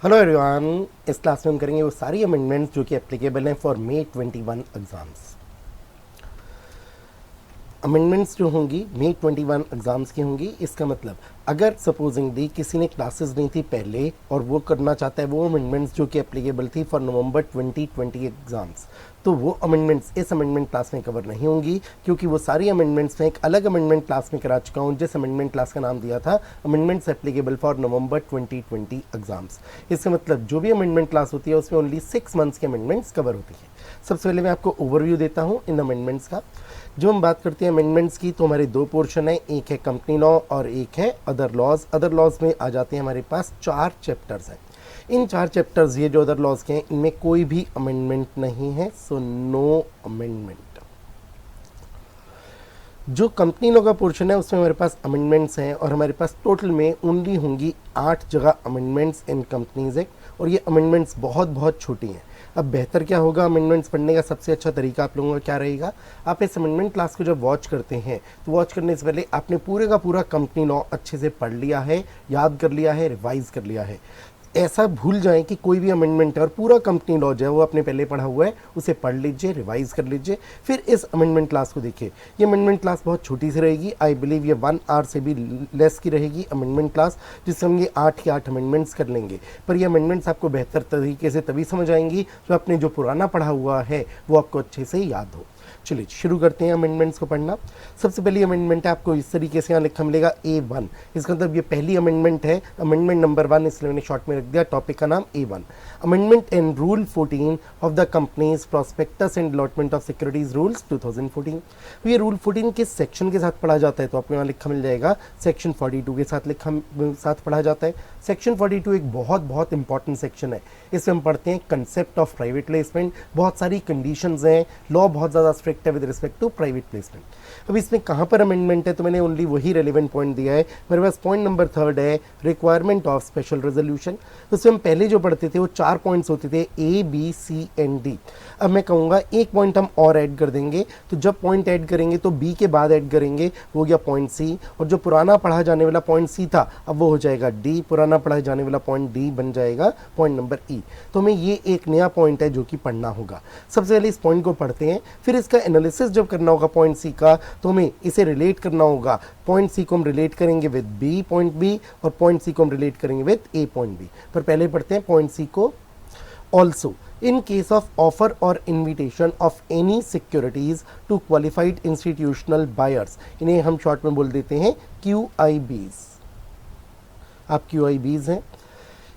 Hello everyone. इस class में हम करेंगे वो सारी अमेंडमेंट्स जो कि एप्लीकेबल हैं फॉर मे 21 एग्ज़ाम्स। अमेंडमेंट्स जो होंगी मे 21 एग्ज़ाम्स की होंगी। इसका मतलब अगर सपोजिंगली किसी ने क्लासेस नहीं थी पहले और वो करना चाहता है वो अमेंडमेंट्स जो कि एप्लीकेबल थी फॉर नवंबर 2020 एग्ज़ाम्स, तो वो अमेंडमेंट्स इस अमेंडमेंट क्लास में कवर नहीं होंगी, क्योंकि वो सारी अमेंडमेंट्स में एक अलग अमेंडमेंट क्लास में करा चुका हूँ, जिस अमेंडमेंट क्लास का नाम दिया था amendments applicable for November 2020 exams. इसका मतलब जो भी अमेंडमेंट क्लास होती है उसमें ओनली 6 मंथ्स के अमेंडमेंट्स कवर होती है। सबसे पहले मैं आपको ओवरव्यू देता हूँ इन अमेंडमेंट्स का। जो हम बात करते हैं अमेंडमेंट्स की, तो हमारे दो पोर्शन है, एक है कंपनी लॉ और एक है अदर लॉज। अदर लॉज में आ जाते हैं हमारे पास 4 चैप्टर्स हैं। इन 4 चैप्टर्स ये जो अदर लॉज के हैं इनमें कोई भी अमेंडमेंट नहीं है, सो नो अमेंडमेंट। जो कंपनी लॉ का पोर्शन है उसमें हमारे पास अमेंडमेंट्स हैं और हमारे पास टोटल में ओनली होंगी 8 जगह अमेंडमेंट्स इन कंपनीज एक्ट, और ये अमेंडमेंट्स बहुत बहुत छोटी हैं। अब बेहतर क्या होगा, अमेंडमेंट्स पढ़ने का सबसे अच्छा तरीका आप लोगों का क्या रहेगा, आप इस अमेंडमेंट क्लास को जब वॉच करते हैं तो वॉच करने से पहले आपने पूरे का पूरा कंपनी लॉ अच्छे से पढ़ लिया है, याद कर लिया है, रिवाइज कर लिया है। ऐसा भूल जाएं कि कोई भी अमेंडमेंट है और पूरा कंपनी लॉ जो है वो आपने पहले पढ़ा हुआ है, उसे पढ़ लीजिए, रिवाइज कर लीजिए, फिर इस अमेंडमेंट क्लास को देखिए। ये अमेंडमेंट क्लास बहुत छोटी सी रहेगी, आई बिलीव ये 1 आवर से भी लेस की रहेगी अमेंडमेंट क्लास, जिससे हम ये 8 के 8 अमेंडमेंट्स कर लेंगे। पर ये अमेंडमेंट्स आपको बेहतर तरीके से तभी समझ आएंगी जो आपने जो पुराना पढ़ा हुआ है वो आपको अच्छे से याद हो। चलिए शुरू करते हैं अमेंडमेंट्स को पढ़ना। सबसे पहली अमेंडमेंट है, आपको इस तरीके से यहाँ लिखा मिलेगा A1। इसका मतलब ये पहली अमेंडमेंट है, अमेंडमेंट नंबर 1, इसलिए मैंने शॉर्ट में रख दिया, टॉपिक का नाम A1। Amendment in rule 14 of the companies prospectus and allotment of securities rules 2014। ये रूल 14 किस सेक्शन के साथ पढ़ा जाता है, तो आपको यहाँ लिखा मिल जाएगा सेक्शन 42 के साथ पढ़ा जाता है। सेक्शन 42 एक बहुत बहुत इंपॉर्टेंट सेक्शन है। इसमें हम पढ़ते हैं कंसेप्ट ऑफ प्राइवेट प्लेसमेंट, बहुत सारी कंडीशंस हैं, लॉ बहुत ज़्यादा स्ट्रिक्ट है with respect to private placement. अब इसमें कहाँ पर अमेंडमेंट है, तो मैंने ओनली वही रेलिवेंट पॉइंट दिया है। मेरे पास पॉइंट नंबर 3 है, रिक्वायरमेंट ऑफ स्पेशल रेजोल्यूशन। उसमें हम पहले जो पढ़ते थे वो 4 पॉइंट्स होते थे, A B C and D। अब मैं कहूँगा एक पॉइंट हम और ऐड कर देंगे, तो जब पॉइंट ऐड करेंगे तो B के बाद ऐड करेंगे, वो हो गया पॉइंट C, और जो पुराना पढ़ा जाने वाला पॉइंट C था अब वो हो जाएगा D, पुराना पढ़ा जाने वाला पॉइंट D बन जाएगा पॉइंट नंबर E। तो हमें ये एक नया पॉइंट है जो कि पढ़ना होगा। सबसे पहले इस पॉइंट को पढ़ते हैं, फिर इसका एनालिसिस जब करना होगा पॉइंट C का, तो हमें इसे रिलेट करना होगा। पॉइंट C को हम रिलेट करेंगे विद B पॉइंट B, और पॉइंट C को हम रिलेट करेंगे विद A पॉइंट B। पर पहले पढ़ते हैं पॉइंट C को। Also in case of offer or invitation of any securities to qualified institutional buyers, इन्हें हम शॉर्ट में बोल देते हैं QIBs। आप QIBs हैं।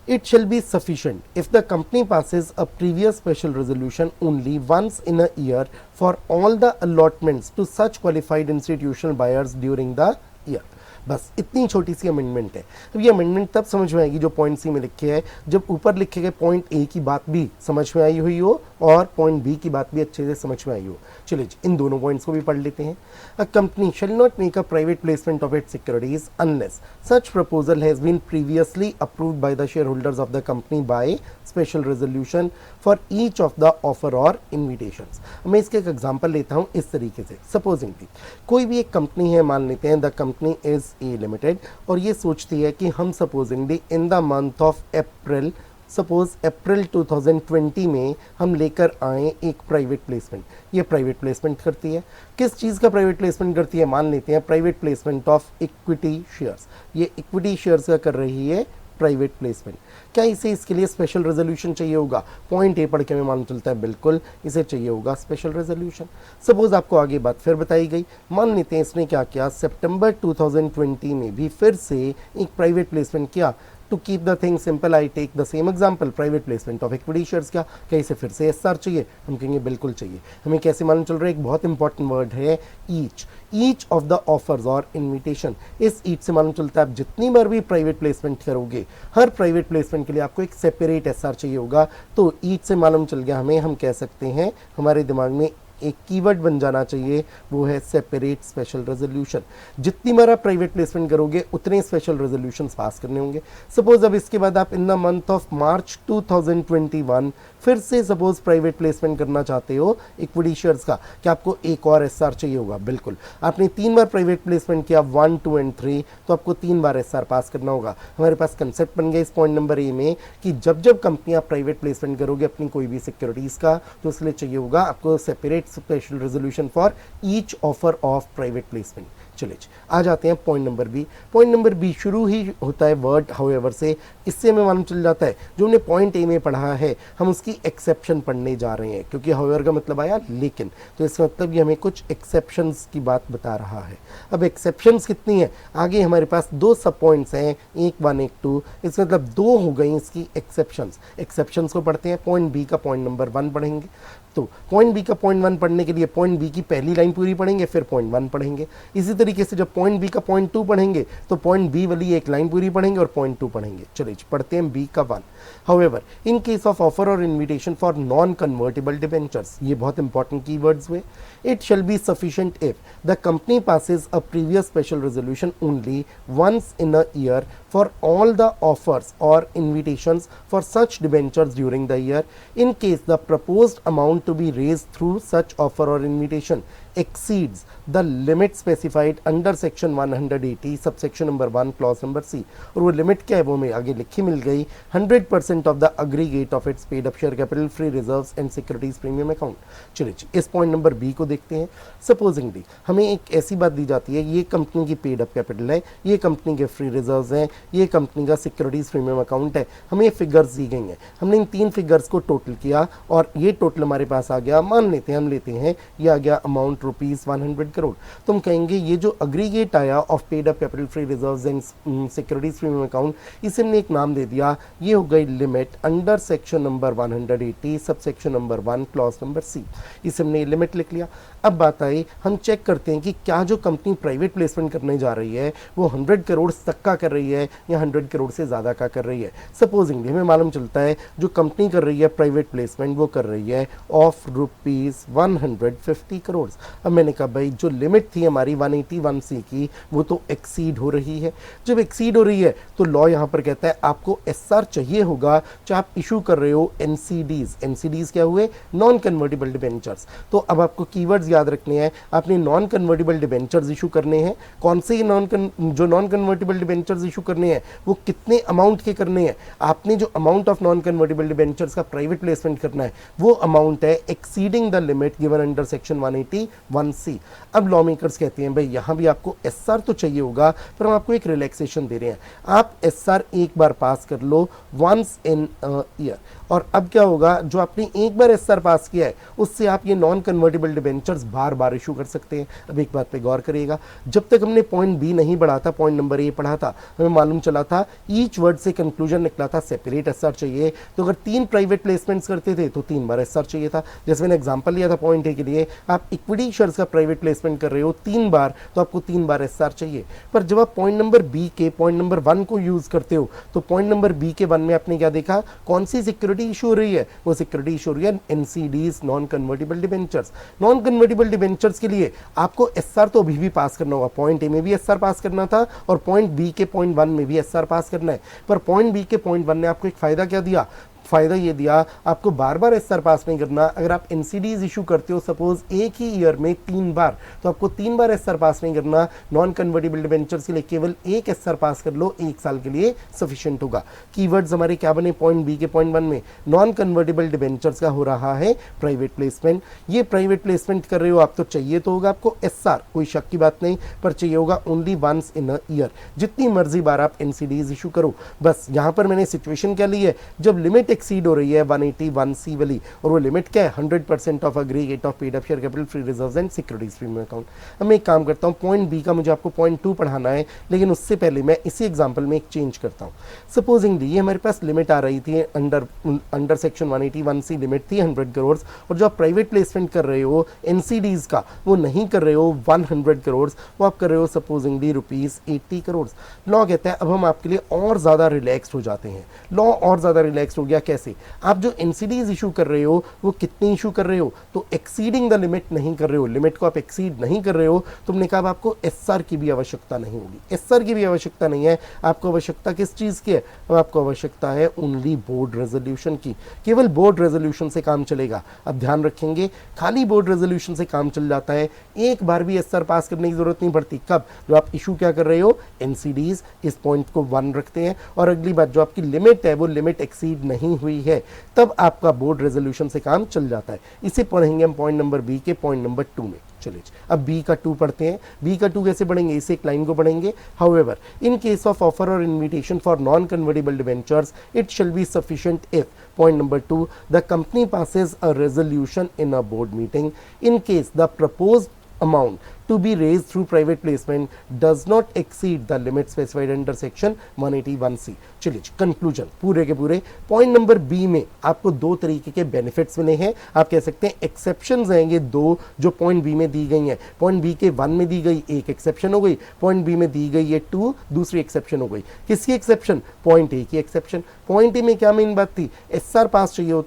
It shall be sufficient if the company passes a previous special resolution only once in a year for all the allotments to such qualified institutional buyers during the year। बस इतनी छोटी सी amendment है। अब ये amendment तब समझ में आएगी जो पॉइंट सी में लिखे है, जब ऊपर लिखे गए पॉइंट ए की बात भी समझ में आई हुई हो और पॉइंट बी की बात भी अच्छे से समझ में आई हो। चलिए इन दोनों पॉइंट्स को भी पढ़ लेते हैं। A company shall not make a private placement of its securities unless such proposal has been previously approved by the share holders of the company by special resolution for each of the offer और invitations. मैं इसके एक example लेता हूँ इस तरीके से। Supposedly कोई भी एक कंपनी है, मान लेते हैं the company is a limited, और ये सोचती है कि हम supposingly in the month of April, suppose April 2020 में हम लेकर आए एक प्राइवेट प्लेसमेंट। ये प्राइवेट प्लेसमेंट करती है, किस चीज़ का प्राइवेट प्लेसमेंट करती है, मान लेते हैं private placement of equity shares. ये इक्विटी शेयर्स का कर रही है प्राइवेट प्लेसमेंट। क्या इसे इसके लिए स्पेशल रेजोल्यूशन चाहिए होगा? पॉइंट ए पढ़ के हमें मालूम चलता है बिल्कुल इसे चाहिए होगा स्पेशल रेजोल्यूशन। सपोज आपको आगे बात फिर बताई गई, मान लेते हैं इसने क्या किया, सितंबर 2020 में भी फिर से एक प्राइवेट प्लेसमेंट किया। To keep the thing simple I take the same example, private placement of equity shares. क्या इसे फिर से SR चाहिए? हम कहेंगे बिल्कुल चाहिए। हमें कैसे मालूम चल रहा है? एक बहुत इंपॉर्टेंट वर्ड है ईच ऑफ द ऑफर्स और इन्विटेशन। इस ईच से मालूम चलता है आप जितनी बार भी प्राइवेट प्लेसमेंट करोगे, हर प्राइवेट प्लेसमेंट के लिए आपको एक सेपरेट SR चाहिए होगा। तो ईच से मालूम चल गया हमें, हम कह सकते हैं हमारे दिमाग में एक कीवर्ड बन जाना चाहिए, वो है सेपरेट स्पेशल रेजोल्यूशन। जितनी बार आप प्राइवेट प्लेसमेंट करोगे उतने स्पेशल रेजोल्यूशन पास करने होंगे। सपोज अब इसके बाद आप इन द मंथ ऑफ मार्च 2021 फिर से सपोज प्राइवेट प्लेसमेंट करना चाहते हो इक्विटी शेयर्स का, कि आपको एक और एसआर चाहिए होगा। बिल्कुल, आपने 3 बार प्राइवेट प्लेसमेंट किया 1, 2 एंड 3, तो आपको 3 बार एसआर पास करना होगा। हमारे पास कंसेप्ट बन गया इस पॉइंट नंबर ए में कि जब जब कंपनियां प्राइवेट प्लेसमेंट करोगे अपनी कोई भी सिक्योरिटीज का, तो इसलिए चाहिए होगा आपको separate special resolution for each offer of private placement. चलिए आ जाते हैं point number B. Point number B शुरू ही होता है वर्ड हाउएवर से। इससे हमें मालूम चल जाता है जो हमने पॉइंट ए में पढ़ा है हम उसकी एक्सेप्शन पढ़ने जा रहे हैं, क्योंकि हाउएवर का मतलब आया लेकिन, तो इसका मतलब ये हमें कुछ एक्सेप्शंस की बात बता रहा है। अब एक्सेप्शंस कितनी है, आगे हमारे पास 2 सब पॉइंट्स हैं, एक 1 एक 2, इसका मतलब 2 हो गई इसकी एक्सेप्शंस। एक्सेप्शंस को पढ़ते हैं, पॉइंट बी का पॉइंट नंबर 1 पढ़ेंगे। तो पॉइंट बी का पॉइंट 1 पढ़ने के लिए पॉइंट बी की पहली लाइन पूरी पढ़ेंगे, फिर पॉइंट 1 पढ़ेंगे। इसी तरीके से जब पॉइंट बी का पॉइंट 2 पढ़ेंगे तो पॉइंट बी वाली एक लाइन पूरी पढ़ेंगे और पॉइंट 2 पढ़ेंगे। चलिए पढ़ते हैं बी का 1। However, in case of offer or invitation for non-convertible debentures, ये बहुत इंपॉर्टेंट कीवर्ड्स हुए, it shall be sufficient if the company passes a previous special resolution only once in a year for all the offers or invitations for such debentures during the year. In case the proposed amount to be raised through such offer or invitation exceeds the limit specified under section 180 subsection number 1 clause number C, और वो limit क्या है वो हमें आगे लिखी मिल गई, 100% of the aggregate of its paid up share capital, free reserves and securities premium account। चलिए इस पॉइंट नंबर बी को देखते हैं। सपोजिंगली हमें एक ऐसी बात दी जाती है, ये कंपनी की पेड अप कैपिटल है, ये कंपनी के फ्री रिजर्व्स हैं, ये कंपनी का सिक्योरिटीज प्रीमियम अकाउंट है, हमें फिगर्स दी गई हैं। हमने इन 3 फिगर्स को टोटल किया और ये टोटल हमारे पास आ गया, मान लेते हैं हम लेते हैं ये आ गया अमाउंट ₹100 करोड़। तो हम कहेंगे ये जो अग्रीगेट आया of paid up capital, free reserves and securities premium account, इसे हमने एक नाम दे दिया, ये हो गई limit under section number 180 sub section number 1 clause number C. इसे हमने लिमिट लिख लिया। अब बात आई, हम चेक करते हैं कि क्या जो कंपनी प्राइवेट प्लेसमेंट करने जा रही है वो 100 करोड़ तक का कर रही है या 100 करोड़ से ज़्यादा का कर रही है। सपोजिंगली हमें मालूम चलता है जो कंपनी कर रही है प्राइवेट प्लेसमेंट वो कर रही है ऑफ ₹150 करोड़। अब मैंने कहा भाई जो लिमिट थी हमारी 181C की वो तो एक्सीड हो रही है। जब एक्सीड हो रही है तो लॉ यहाँ पर कहता है आपको एसआर चाहिए होगा, चाहे आप इशू कर रहे हो एनसीडीज। एनसीडीज क्या हुए, नॉन कन्वर्टिबल डिबेंचर्स। तो अब आपको कीवर्ड्स याद रखने हैं, आपने नॉन कन्वर्टिबल डिबेंचर्स इशू करने हैं। कौन से जो नॉन कन्वर्टिबल डिबेंचर्स इशू करने हैं वो कितने अमाउंट के करने हैं। आपने जो amount of non convertible debentures का प्राइवेट प्लेसमेंट करना है वो अमाउंट है exceeding the limit given under section 181C। अब लॉ मेकर्स कहते हैं भाई यहाँ भी आपको एसआर तो चाहिए होगा पर हम आपको एक रिलैक्सेशन दे रहे हैं, आप एसआर एक बार पास कर लो वंस इन ईयर। और अब क्या होगा, जो आपने एक बार एसआर पास किया है उससे आप ये नॉन कन्वर्टिबल डिबेंचर्स बार बार इशू कर सकते हैं। अब एक बात पे गौर करिएगा, जब तक हमने पॉइंट बी नहीं पढ़ा था, पॉइंट नंबर ए पढ़ा था, हमें मालूम चला था ईच वर्ड से कंक्लूजन निकला था सेपरेट एसआर चाहिए। तो अगर 3 प्राइवेट प्लेसमेंट्स करते थे तो 3 बार एसआर चाहिए था। जैसे मैंने एग्जांपल लिया था पॉइंट ए के लिए, आप इक्विटी शेयर्स का प्राइवेट प्लेसमेंट कर रहे हो 3 बार तो आपको 3 बार एसआर चाहिए। पर जब आप पॉइंट नंबर बी के पॉइंट नंबर 1 को यूज करते हो तो पॉइंट नंबर बी के 1 में आपने क्या देखा, कौन सी सिक्योरिटी इशू हो रही है, वो सिक्योरिटी इशू हो रही है NCDs, non convertible debentures. Non convertible debentures के लिए आपको एसआर तो अभी भी पास करना होगा। पॉइंट ए में भी एसआर पास करना था और पॉइंट बी के पॉइंट 1 में भी एसआर पास करना है। पर पॉइंट बी के पॉइंट 1 ने आपको एक फायदा क्या दिया, फायदा ये दिया आपको बार बार एसआर पास नहीं करना। अगर आप एनसीडीज इशू करते हो सपोज एक ही ईयर में 3 बार, तो आपको 3 बार एसआर पास नहीं करना। नॉन कन्वर्टिबल डिबेंचर्स के लिए केवल एक एसआर पास कर लो, 1 साल के लिए सफिशिएंट होगा। कीवर्ड्स हमारे क्या बने पॉइंट बी के पॉइंट 1 में, नॉन कन्वर्टिबल डिबेंचर्स का हो रहा है प्राइवेट प्लेसमेंट। ये प्राइवेट प्लेसमेंट कर रहे हो आप तो चाहिए तो होगा आपको एसआर, कोई शक की बात नहीं, पर चाहिए होगा only once in a year. जितनी मर्जी बार आप एनसीडीज इशू करो। बस यहां पर मैंने सिचुएशन क्या ली है, जब लिमिट एक्सीड हो रही है 181C वाली, और वो लिमिट क्या है 100% of aggregate of paid up share capital, free reserves and securities premium account. अब मैं एक काम करता हूं, पॉइंट बी का मुझे आपको पॉइंट 2 पढ़ाना है, लेकिन उससे पहले मैं इसी एग्जांपल में एक चेंज करता हूं। सपोजिंगली ये हमारे पास लिमिट आ रही थी अंडर सेक्शन 181C लिमिट थी 100 करोड़, और जो आप प्राइवेट प्लेसमेंट कर रहे हो एनसीडीज का वो नहीं कर रहे हो 100 करोड़, वो आप कर रहे हो सपोजिंगली ₹80 करोड़। लॉ कहता है अब हम आपके लिए और ज्यादा रिलैक्स हो जाते हैं। लॉ और ज्यादा रिलैक्स हो गया, कैसे, आप जो एनसीडीज इशू कर रहे हो वो कितनी इशू कर रहे हो, तो एक्सीडिंग द लिमिट नहीं कर रहे हो, लिमिट को आप एक्सीड नहीं कर रहे हो, तुमने कहा अब आपको एसआर की भी आवश्यकता नहीं होगी, एसआर की भी आवश्यकता नहीं है, आपको आवश्यकता किस चीज़ की है, अब आपको आवश्यकता है ओनली बोर्ड रेजोल्यूशन की, केवल बोर्ड रेजोल्यूशन से काम चलेगा। अब ध्यान रखेंगे खाली बोर्ड रेजोल्यूशन से काम चल जाता है, एक बार भी एसआर पास करने की जरूरत नहीं पड़ती। कब, जो आप इशू क्या कर रहे हो, एनसीडीज, इस पॉइंट को 1 रखते हैं, और अगली बात जो आपकी लिमिट है वो लिमिट एक्सीड नहीं हुई है, तब आपका बोर्ड रेजोल्यूशन से काम चल जाता है। इसे पढ़ेंगे हम पॉइंट नंबर बी के पॉइंट नंबर 2 में। चलिए अब बी का 2 पढ़ते हैं। बी का 2 कैसे पढ़ेंगे, इसे एक लाइन को पढ़ेंगे। However in case of offer और invitation for non convertible debentures it shall be sufficient if point number 2 the company passes a resolution in a board meeting in case the proposed amount to be raised through private placement does not exceed the limit specified under section 181C। चलिए conclusion पूरे के पूरे point number B में आपको 2 तरीके के benefits मिले हैं, आप कह सकते हैं एक्सेप्शंस हैं ये 2 जो पॉइंट बी में दी गई हैं। पॉइंट बी के 1 में दी गई एक एक्सेप्शन हो गई, पॉइंट बी में दी गई ये 2 दूसरी एक्सेप्शन हो गई। किसकी एक्सेप्शन, पॉइंट ए की एक्सेप्शन। पॉइंट ए में क्या मेन बात थी, एसआर पास चाहिए,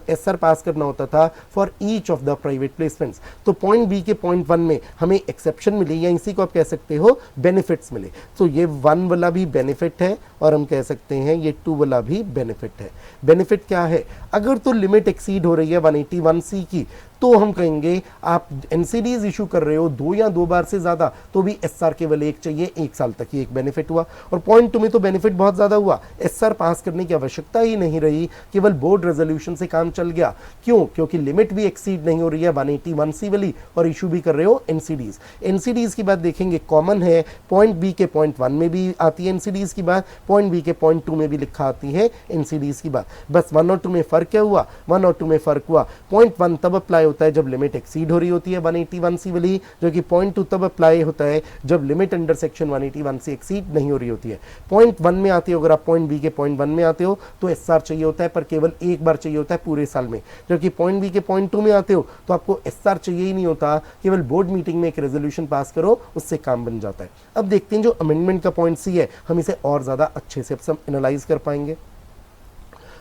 एसआर पास करना होता था for each of the private placements, तो पॉइंट बी के पॉइंट 1 में हमें एक्सेप्शन मिली, या इसी को आप कह सकते हो बेनिफिट्स मिले। तो ये 1 वाला भी बेनिफिट है और हम कह सकते हैं ये 2 वाला भी बेनिफिट है। बेनिफिट क्या है, अगर तो लिमिट एक्सीड हो रही है 181C की, तो हम कहेंगे आप एनसीडीज इशू कर रहे हो 2 या 2 बार से ज्यादा, तो भी एसआर केवल 1 चाहिए, 1 साल तक ही एक बेनिफिट हुआ। और पॉइंट 2 में तो बेनिफिट बहुत ज्यादा हुआ, एसआर पास करने की आवश्यकता ही नहीं रही, केवल बोर्ड रेजोल्यूशन से काम चल गया। क्यों, क्योंकि लिमिट भी एक्सीड नहीं हो रही है 181C वाली, और इशू भी कर रहे हो एनसीडीज। एनसीडीज की बात देखेंगे कॉमन है, पॉइंट बी के पॉइंट 1 में भी आती है एनसीडीज की बात, पॉइंट बी के पॉइंट 2 में भी लिखा आती है एनसीडीज की बात। बस 1 और 2 में फर्क क्या हुआ, 1 और 2 में फर्क हुआ, पॉइंट 1 तब अप्लाई होता है जब लिमिट एक्सीड हो रही होती है 181C वाली, जो कि पॉइंट 2 तब अप्लाई होता है जब limit under section 181C exceed नहीं हो रही होती है। पॉइंट 1 में आते हो, अगर आप पॉइंट बी के पॉइंट 1 में आते हो तो एसआर चाहिए होता है, पर केवल एक बार चाहिए होता है पूरे साल में। जबकि पॉइंट बी के पॉइंट 2 में आते हो तो आपको एसआर चाहिए ही नहीं होता, केवल बोर्ड मीटिंग में एक रेजोल्यूशन पास करो, उससे काम बन जाता है। अब देखते हैं जो अमेंडमेंट का पॉइंट सी है, हम इसे और ज्यादा अच्छे से एनालाइज कर पाएंगे।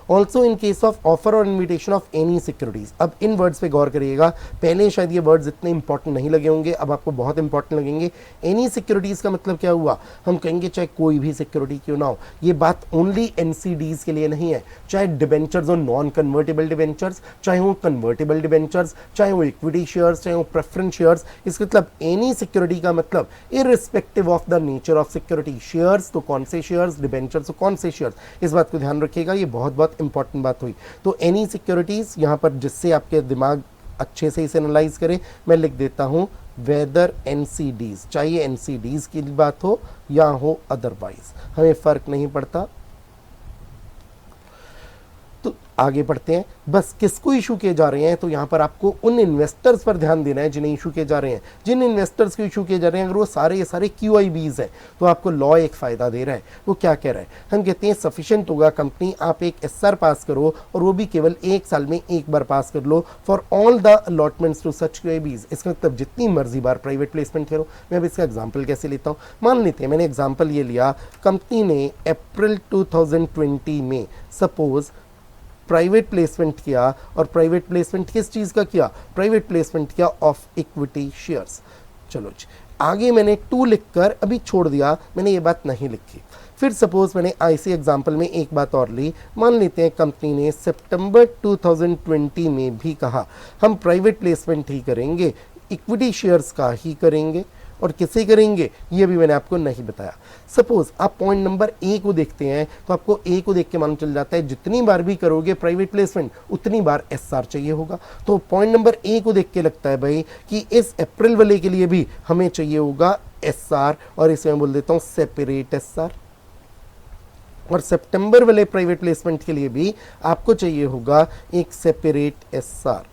Also in case of offer और इन्विटेशन ऑफ एनी सिक्योरिटीज। अब इन वर्ड्स पे गौर करिएगा, पहले शायद ये वर्ड्स इतने इंपॉर्टेंट नहीं लगे होंगे, अब आपको बहुत इंपॉर्टेंट लगेंगे। एनी सिक्योरिटीज का मतलब क्या हुआ, हम कहेंगे चाहे कोई भी सिक्योरिटी क्यों ना हो, ये बात ओनली एनसीडीज के लिए नहीं है, चाहे डिबेंचर्स और नॉन कन्वर्टेबल डिबेंचर्स, चाहे वो कन्वर्टेबल डिबेंचर्स, चाहे वो इक्विटी शेयर्स, चाहे वो प्रेफरेंस शेयर्स, इसका मतलब एनी सिक्योरिटी का मतलब irrespective of the nature of security, shares तो कौन से शेयर्स, डिबेंचर्स तो कौन से शेयर्स, इस बात को ध्यान रखिएगा, ये बहुत इंपॉर्टेंट बात हुई। तो एनी सिक्योरिटीज यहां पर, जिससे आपके दिमाग अच्छे से इसे एनालाइज करे, मैं लिख देता हूं वेदर एनसीडीज, चाहे एनसीडीज की बात हो या हो अदरवाइज, हमें फर्क नहीं पड़ता। तो आगे बढ़ते हैं, बस किसको इशू किए जा रहे हैं, तो यहां पर आपको उन इन्वेस्टर्स पर ध्यान देना है जिन्हें इशू किए जा रहे हैं। जिन इन्वेस्टर्स को इशू किए जा रहे हैं, अगर वो सारे QIBs हैं, तो आपको लॉ एक फायदा दे रहा है। वो क्या कह रहा है, हम कहते हैं सफिशिएंट होगा कंपनी आप एक एसआर पास करो, और वो भी केवल 1 साल में एक बार पास कर लो, for all the allotments to such QIBs। इसका मतलब जितनी मर्जी बार प्राइवेट प्लेसमेंट करो। मैं अब इसका एग्जाम्पल कैसे लेता हूँ, मान लेते हैं मैंने एग्जाम्पल ये लिया, कंपनी ने अप्रैल 2020 में सपोज प्राइवेट प्लेसमेंट किया, और प्राइवेट प्लेसमेंट किस चीज़ का किया, प्राइवेट प्लेसमेंट किया ऑफ इक्विटी शेयर्स। चलो आगे मैंने 2 लिखकर अभी छोड़ दिया, मैंने ये बात नहीं लिखी। फिर सपोज मैंने ऐसे एग्जाम्पल में एक बात और ली, मान लेते हैं कंपनी ने सितंबर 2020 में भी कहा हम प्राइवेट प्लेसमेंट ही करेंगे, इक्विटी शेयर्स का ही करेंगे, और किसे करेंगे ये भी मैंने आपको नहीं बताया। सपोज आप पॉइंट नंबर ए को देखते हैं, तो आपको ए को देख के मालूम चल जाता है जितनी बार भी करोगे प्राइवेट प्लेसमेंट उतनी बार एसआर चाहिए होगा। तो पॉइंट नंबर ए को देख के लगता है भाई कि इस अप्रैल वाले के लिए भी हमें चाहिए होगा एसआर, और इसे मैं बोल देता हूं सेपरेट एसआर, और सितंबर वाले प्राइवेट प्लेसमेंट के लिए भी आपको चाहिए होगा एक सेपरेट एसआर।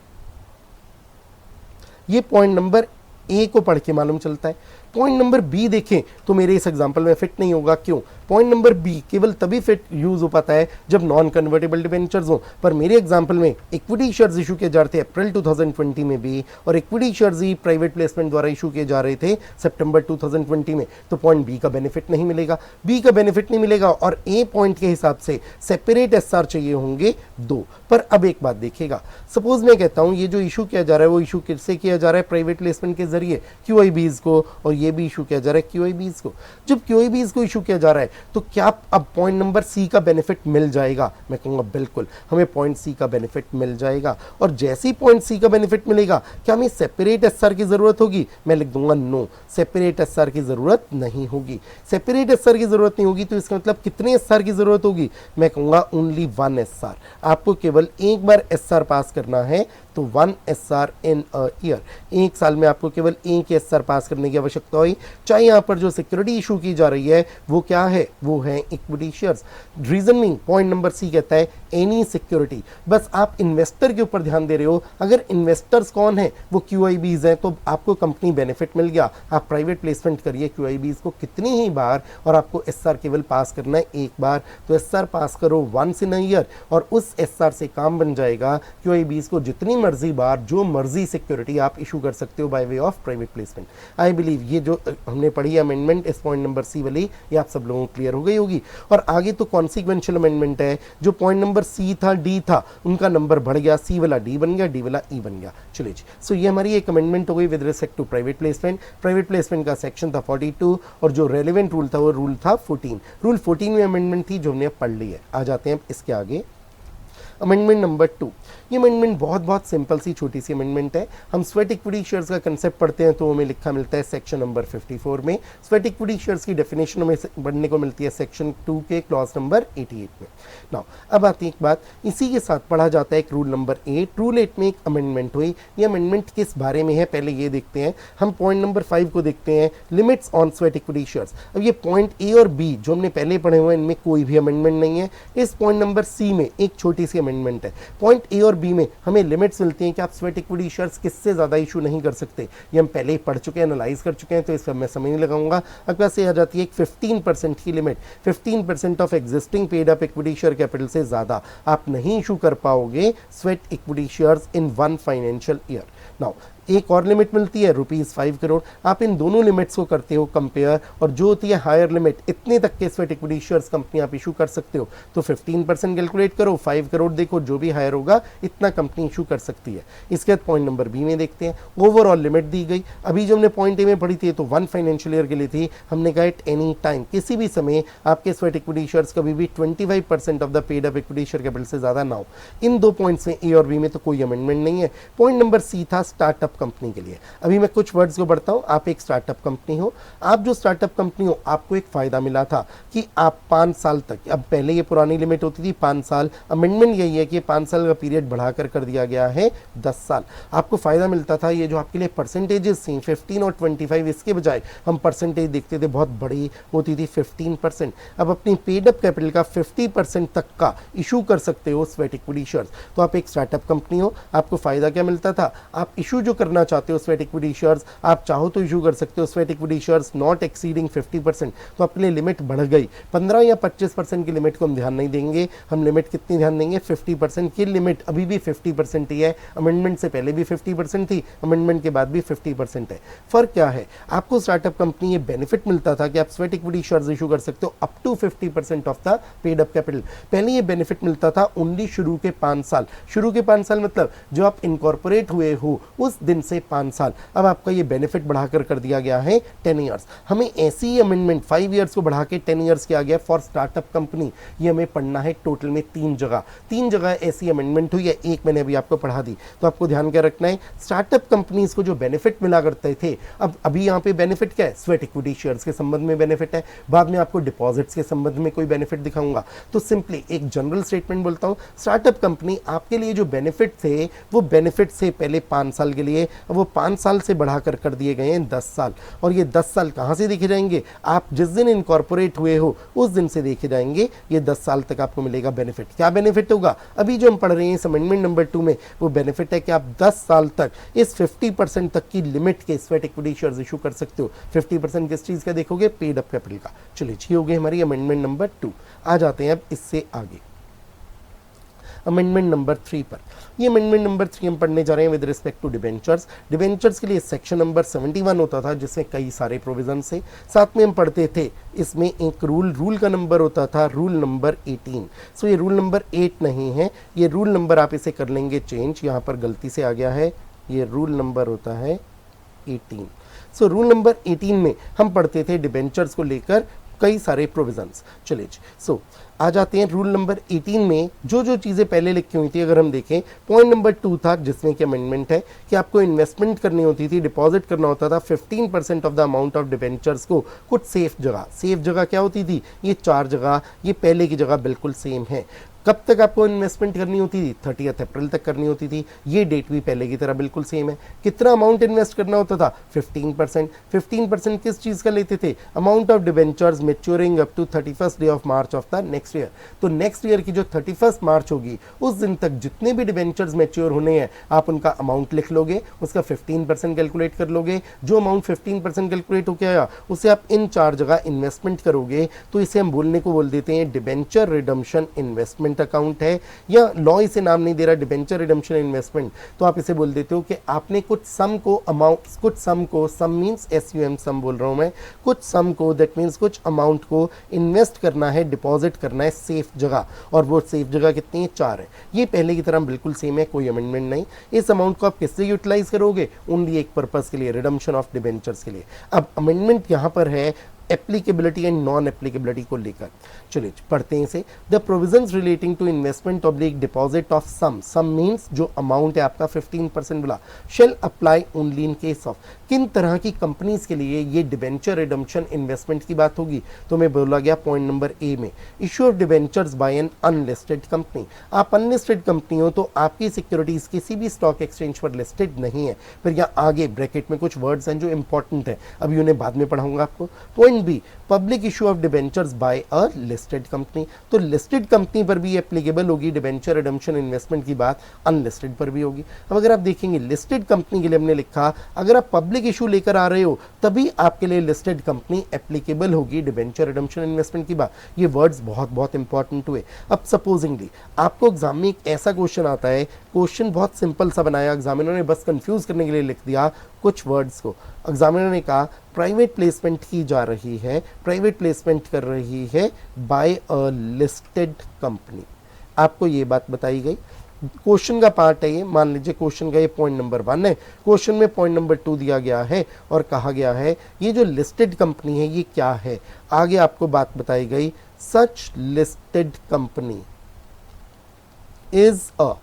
ये पॉइंट नंबर ए को पढ़ के मालूम चलता है। पॉइंट नंबर बी देखें तो मेरे इस एग्जांपल में फिट नहीं होगा। क्यों? पॉइंट नंबर बी केवल तभी फिट यूज हो पाता है जब नॉन कन्वर्टेबल डिबेंचर्स हो, पर मेरे एग्जांपल में इक्विटी शेयर्स इशू किए जा रहे थे अप्रैल 2020 में भी, और इक्विटी शेयर्स ही प्राइवेट प्लेसमेंट द्वारा इशू किए जा रहे थे सितंबर 2020 में, तो पॉइंट बी का बेनिफिट नहीं मिलेगा, बी का बेनिफिट नहीं मिलेगा, और ए पॉइंट के हिसाब से सेपरेट एसआर चाहिए होंगे 2। पर अब एक बात देखिएगा, सपोज मैं कहता हूं ये जो इशू किया जा रहा है वो इशू किससे किया जा रहा है? प्राइवेट प्लेसमेंट के जरिए क्यूआईबीज को, और ये भी इशू किया जा रहा है क्यूआईबीज को। जब क्यूआईबीज को इशू किया जा रहा है तो क्या अब पॉइंट नंबर सी का बेनिफिट मिल जाएगा? मैं कहूंगा बिल्कुल, हमें पॉइंट सी का बेनिफिट मिल जाएगा। और जैसे ही पॉइंट सी का बेनिफिट मिलेगा, क्या हमें सेपरेट एसआर की जरूरत होगी? मैं लिख दूंगा नो, सेपरेट एसआर की जरूरत नहीं होगी। सेपरेट एसआर की जरूरत नहीं होगी तो इसका मतलब कितने एसआर की जरूरत होगी? मैं कहूंगा ओनली 1 एसआर। आपको केवल एक बार एसआर पास करना है, तो 1 एसआर इन अ ईयर, एक साल में आपको केवल एक एसआर पास करने की आवश्यकता हुई। चाहे यहां पर जो सिक्योरिटी इशू की जा रही है वो क्या है? वो है equity shares. Reasoning point number C कहता है एनी सिक्योरिटी। बस आप इन्वेस्टर के ऊपर ध्यान दे रहे हो, अगर इन्वेस्टर्स कौन है? वो क्यूआईबीज हैं, तो आपको कंपनी बेनिफिट मिल गया। आप प्राइवेट प्लेसमेंट करिए क्यूआईबीज को कितनी ही बार, और आपको एसआर केवल पास करना है एक बार, तो एसआर पास करो 1 इन अ ईयर, और उस एसआर से काम बन जाएगा क्यूआईबीज को जितनी मर्जी बार जो मर्जी सिक्योरिटी आप इशू कर सकते हो bye way of private placement. I believe ये जो हमने पढ़ी अमेंडमेंट इस पॉइंट नंबर सी वाली, ये आप सब लोगों को क्लियर हो गई होगी। और आगे तो कॉन्सिक्वेंशियल अमेंडमेंट है, जो पॉइंट नंबर सी था डी था, उनका नंबर बढ़ गया, सी वाला डी बन गया, डी वाला ई बन गया। चलिए जी, सो ये हमारी एक अमेंडमेंट हो गई with respect to private placement. Private placement का सेक्शन था 42 और जो रेलिवेंट रूल था वो रूल था 14। रूल 14 में अमेंडमेंट थी जो हमने पढ़ ली है। आ जाते हैं इसके आगे, अमेंडमेंट नंबर 2। ये अमेंडमेंट बहुत सिंपल सी छोटी सी अमेंडमेंट है। हम स्वेट इक्विटी शेयर्स का कंसेप्ट पढ़ते हैं तो हमें लिखा मिलता है सेक्शन नंबर 54 में। स्वेट इक्विटी शेयर्स की डेफिनेशन हमें पढ़ने को मिलती है सेक्शन 2 के क्लॉज नंबर 88 में। नाउ अब आती है एक बात, इसी के साथ पढ़ा जाता है एक रूल नंबर 8। रूल 8 में एक अमेंडमेंट हुई। ये अमेंडमेंट किस बारे में है पहले ये देखते हैं। हम पॉइंट नंबर 5 को देखते हैं, limits on sweat equity shares. अब ये पॉइंट ए और बी जो हमने पहले पढ़े हुए हैं इनमें कोई भी अमेंडमेंट नहीं है। इस पॉइंट नंबर सी में एक छोटी सी अमेंडमेंट है। पॉइंट ए और बी में हमें लिमिट्स मिलती हैं कि आप स्वेट इक्विटी शेयर्स किससे ज्यादा इशू नहीं कर सकते। ये हम पहले ही पढ़ चुके हैं, एनालाइज कर चुके हैं, तो इस पर मैं समय नहीं लगाऊंगा। अगला से आ जाती है एक 15% की limit. 15% of existing paid up equity share capital से ज्यादा आप नहीं इशू कर पाओगे sweat equity shares in 1 financial year. Now एक और लिमिट मिलती है ₹5 करोड़। आप इन दोनों लिमिट्स को करते हो कंपेयर, और जो होती है हायर लिमिट, इतने तक के स्वेट इक्विटी शेयर्स कंपनी आप इशू कर सकते हो। तो 15% कैलकुलेट करो, 5 करोड़ देखो, जो भी हायर होगा इतना कंपनी इशू कर सकती है। इसके बाद पॉइंट नंबर बी में देखते हैं, ओवरऑल लिमिट दी गई। अभी जो हमने पॉइंट ए में पढ़ी थी तो 1 फाइनेंशियल ईयर के लिए थी। हमने कहा एट एनी टाइम, किसी भी समय आपके स्वेट इक्विटी शेयर्स कभी भी 25% of the paid up equity share capital से ज्यादा ना हो। इन दो पॉइंट्स में ए और बी में तो कोई अमेंडमेंट नहीं है। पॉइंट नंबर सी था स्टार्टअप कंपनी के लिए। अभी मैं कुछ वर्ड्स को बढ़ता हूं। आप एक स्टार्टअप कंपनी हो, आप जो स्टार्टअप कंपनी हो, आपको एक फायदा मिला था कि आप 5 साल तक, अब पहले ये पुरानी लिमिट होती थी 5 साल, अमेंडमेंट यही है कि 5 साल का पीरियड बढ़ाकर कर दिया गया है 10 साल। आपको फायदा मिलता था, ये जो आपके लिए परसेंटेजेस थी 15 और 25, इसके बजाय हम परसेंटेज देखते थे बहुत बड़ी होती थी 15%। अब अपनी पेड अप कैपिटल का 50% तक का इशू कर सकते हो स्वेट इक्विटी शेयर्स। तो आप एक स्टार्टअप कंपनी हो, आपको फायदा क्या मिलता था? आप इशू जो करना चाहते हो स्वेट इक्विटी शेयर्स, आप चाहो तो इशू कर सकते हो sweat equity shares not exceeding 50%। तो आपके लिए लिमिट बढ़ गई। 15 या 25% की लिमिट को हम ध्यान नहीं देंगे, हम लिमिट कितनी ध्यान देंगे? 50% की लिमिट अभी भी 50% ही है। अमेंडमेंट से पहले भी 50% थी, अमेंडमेंट के बाद भी 50% है। फर्क क्या है? आपको स्टार्टअप कंपनी ये बेनिफिट मिलता था कि आप स्वेट इक्विटी शेयर्स इशू कर सकते हो up to 50% of the paid up capital. पहले ये बेनिफिट मिलता था ओनली शुरू के 5 साल। शुरू के 5 साल मतलब जो आप इनकॉर्पोरेट हुए हो उस दिन से 5 साल। अब आपका ये बेनिफिट बढ़ाकर कर दिया गया है 10 इयर्स। हमें ऐसी ही अमेंडमेंट 5 इयर्स को बढ़ा के 10 इयर्स किया गया फॉर स्टार्टअप कंपनी। ये हमें पढ़ना है टोटल में 3 जगह ऐसी अमेंडमेंट हुई है। एक मैंने अभी आपको पढ़ा दी, तो आपको ध्यान क्या रखना है, स्टार्टअप कंपनीज को जो बेनिफिट मिला करते थे, अब अभी यहाँ पे बेनिफिट क्या है? स्वेट इक्विटी शेयर्स के संबंध में बेनिफिट है। बाद में आपको डिपॉजिट्स के संबंध में कोई बेनिफिट दिखाऊंगा। तो सिंपली एक जनरल स्टेटमेंट बोलता हूँ, स्टार्टअप कंपनी आपके लिए जो बेनिफिट थे वो बेनिफिट से पहले 5 साल के लिए थे, अब वो 5 साल से बढ़ाकर कर दिए गए हैं 10 साल। और ये 10 साल कहाँ से देखे जाएंगे? आप जिस दिन इनकॉर्पोरेट हुए हो उस दिन से देखे जाएंगे। ये 10 साल तक आपको मिलेगा बेनिफिट। क्या बेनिफिट होगा? अभी जो हम पढ़ रहे हैं इस अमेंडमेंट नंबर 2 में, वो बेनिफिट है कि आप 10 साल तक इस 50% तक की लिमिट के स्वेट इक्विटी शेयर्स इशू कर सकते हो। 50% किस चीज़ का देखोगे? पेड अप कैपिटल का। चलिए, ये हो गई हमारी अमेंडमेंट नंबर 2। आ जाते हैं अब इससे आगे अमेंडमेंट नंबर 3 पर। ये अमेंडमेंट नंबर 3 हम पढ़ने जा रहे हैं with respect to debentures. Debentures के लिए सेक्शन नंबर 71 होता था जिसमें कई सारे प्रोविजन से साथ में हम पढ़ते थे। इसमें एक रूल का नंबर होता था, रूल नंबर 18। सो ये रूल नंबर 8 नहीं है, ये रूल नंबर आप इसे कर लेंगे चेंज, यहाँ पर गलती से आ गया है, ये रूल नंबर होता है 18। सो रूल नंबर 18 में हम पढ़ते थे डिबेंचर्स को लेकर कई सारे प्रोविजंस। चलिए, सो आ जाते हैं रूल नंबर 18 में जो जो चीज़ें पहले लिखी हुई थी। अगर हम देखें, पॉइंट नंबर 2 था जिसमें कि अमेंडमेंट है कि आपको इन्वेस्टमेंट करनी होती थी, डिपॉजिट करना होता था 15% of the amount of debentures को कुछ सेफ जगह। सेफ जगह क्या होती थी? ये 4 जगह, ये पहले की जगह बिल्कुल सेम है। कब तक आपको इन्वेस्टमेंट करनी होती थी? 30 अप्रैल तक करनी होती थी। ये डेट भी पहले की तरह बिल्कुल सेम है। कितना अमाउंट इन्वेस्ट करना होता था? 15%। 15% किस चीज़ का लेते थे? Amount of debentures maturing up to 31st day of March of the next year. तो नेक्स्ट ईयर की जो 31st मार्च होगी उस दिन तक जितने भी डिबेंचर्स मैच्योर होने हैं आप उनका अमाउंट लिख लोगे, उसका 15% कैलकुलेट कर लोगे। जो अमाउंट 15% कैलकुलेट होकर आया उसे आप इन 4 जगह इन्वेस्टमेंट करोगे। तो इसे हम बोलने को बोल देते हैं डिबेंचर रिडम्पशन इन्वेस्टमेंट अकाउंट है, या लॉ इसे नाम नहीं दे रहा डिबेंचर रिडम्पशन इन्वेस्टमेंट, तो आप इसे बोल देते हो कि आपने कुछ सम को अमाउंट, कुछ सम को, सम मींस SUM सम बोल रहा हूं मैं, कुछ सम को, दैट मींस कुछ अमाउंट को इन्वेस्ट करना है, डिपॉजिट करना है सेफ जगह। और वो सेफ जगह कितनी है? 4 है। ये पहले की तरह बिल्कुल सेम है, कोई अमेंडमेंट नहीं। इस अमाउंट को आप किससे यूटिलाइज करोगे? ओनली एक पर्पस के लिए, रिडम्पशन ऑफ डिबेंचर्स के लिए। अब अमेंडमेंट यहां पर है एप्लीकेबिलिटी एंड नॉन एप्लीकेबिलिटी को लेकर। चलिए पढ़ते हैं इसे। The provisions relating to investment oblique deposit of sum, sum means जो अमाउंट है आपका 15% वाला, shall apply only in case of, किन तरह की कंपनीज के लिए ये डिबेंचर रिडम्पशन इन्वेस्टमेंट की बात होगी? तो मैं बोला गया पॉइंट नंबर ए में, issue of debentures by an unlisted company. आप अनलिस्टेड कंपनी हो तो आपकी सिक्योरिटीज किसी भी स्टॉक एक्सचेंज पर लिस्टेड नहीं है। फिर यहाँ आगे ब्रैकेट में कुछ वर्ड्स हैं जो इंपॉर्टेंट है, अभी उन्हें बाद में पढ़ाऊंगा आपको। Point B, public issue of debentures by a listed company. तो लिस्टेड कंपनी पर भी एप्लीकेबल होगी डिबेंचर रिडम्पशन इन्वेस्टमेंट की बात, अनलिस्टेड पर भी होगी। अब अगर आप देखेंगे लिस्टेड कंपनी के लिए हमने लिखा, अगर आप पब्लिक इशू लेकर आ रहे हो तभी आपके लिए लिस्टेड कंपनी एप्लीकेबल होगी डिबेंचर रिडम्पशन इन्वेस्टमेंट की बात। ये वर्ड्स बहुत बहुत इंपॉर्टेंट हुए। अब सपोजिंगली आपको एग्जाम में एक ऐसा क्वेश्चन आता है, क्वेश्चन बहुत सिंपल सा बनाया, एग्जामिनर ने बस कंफ्यूज करने के लिए लिख दिया कुछ वर्ड्स को। एग्जामिनर ने कहा प्राइवेट प्लेसमेंट की जा रही है, प्राइवेट प्लेसमेंट कर रही है बाय अ लिस्टेड कंपनी। आपको ये बात बताई गई, क्वेश्चन का पार्ट है ये, मान लीजिए क्वेश्चन का ये पॉइंट नंबर 1 है, क्वेश्चन में पॉइंट नंबर 2 दिया गया है और कहा गया है ये जो लिस्टेड कंपनी है ये क्या है। आगे आपको बात बताई गई, सच लिस्टेड कंपनी इज अ,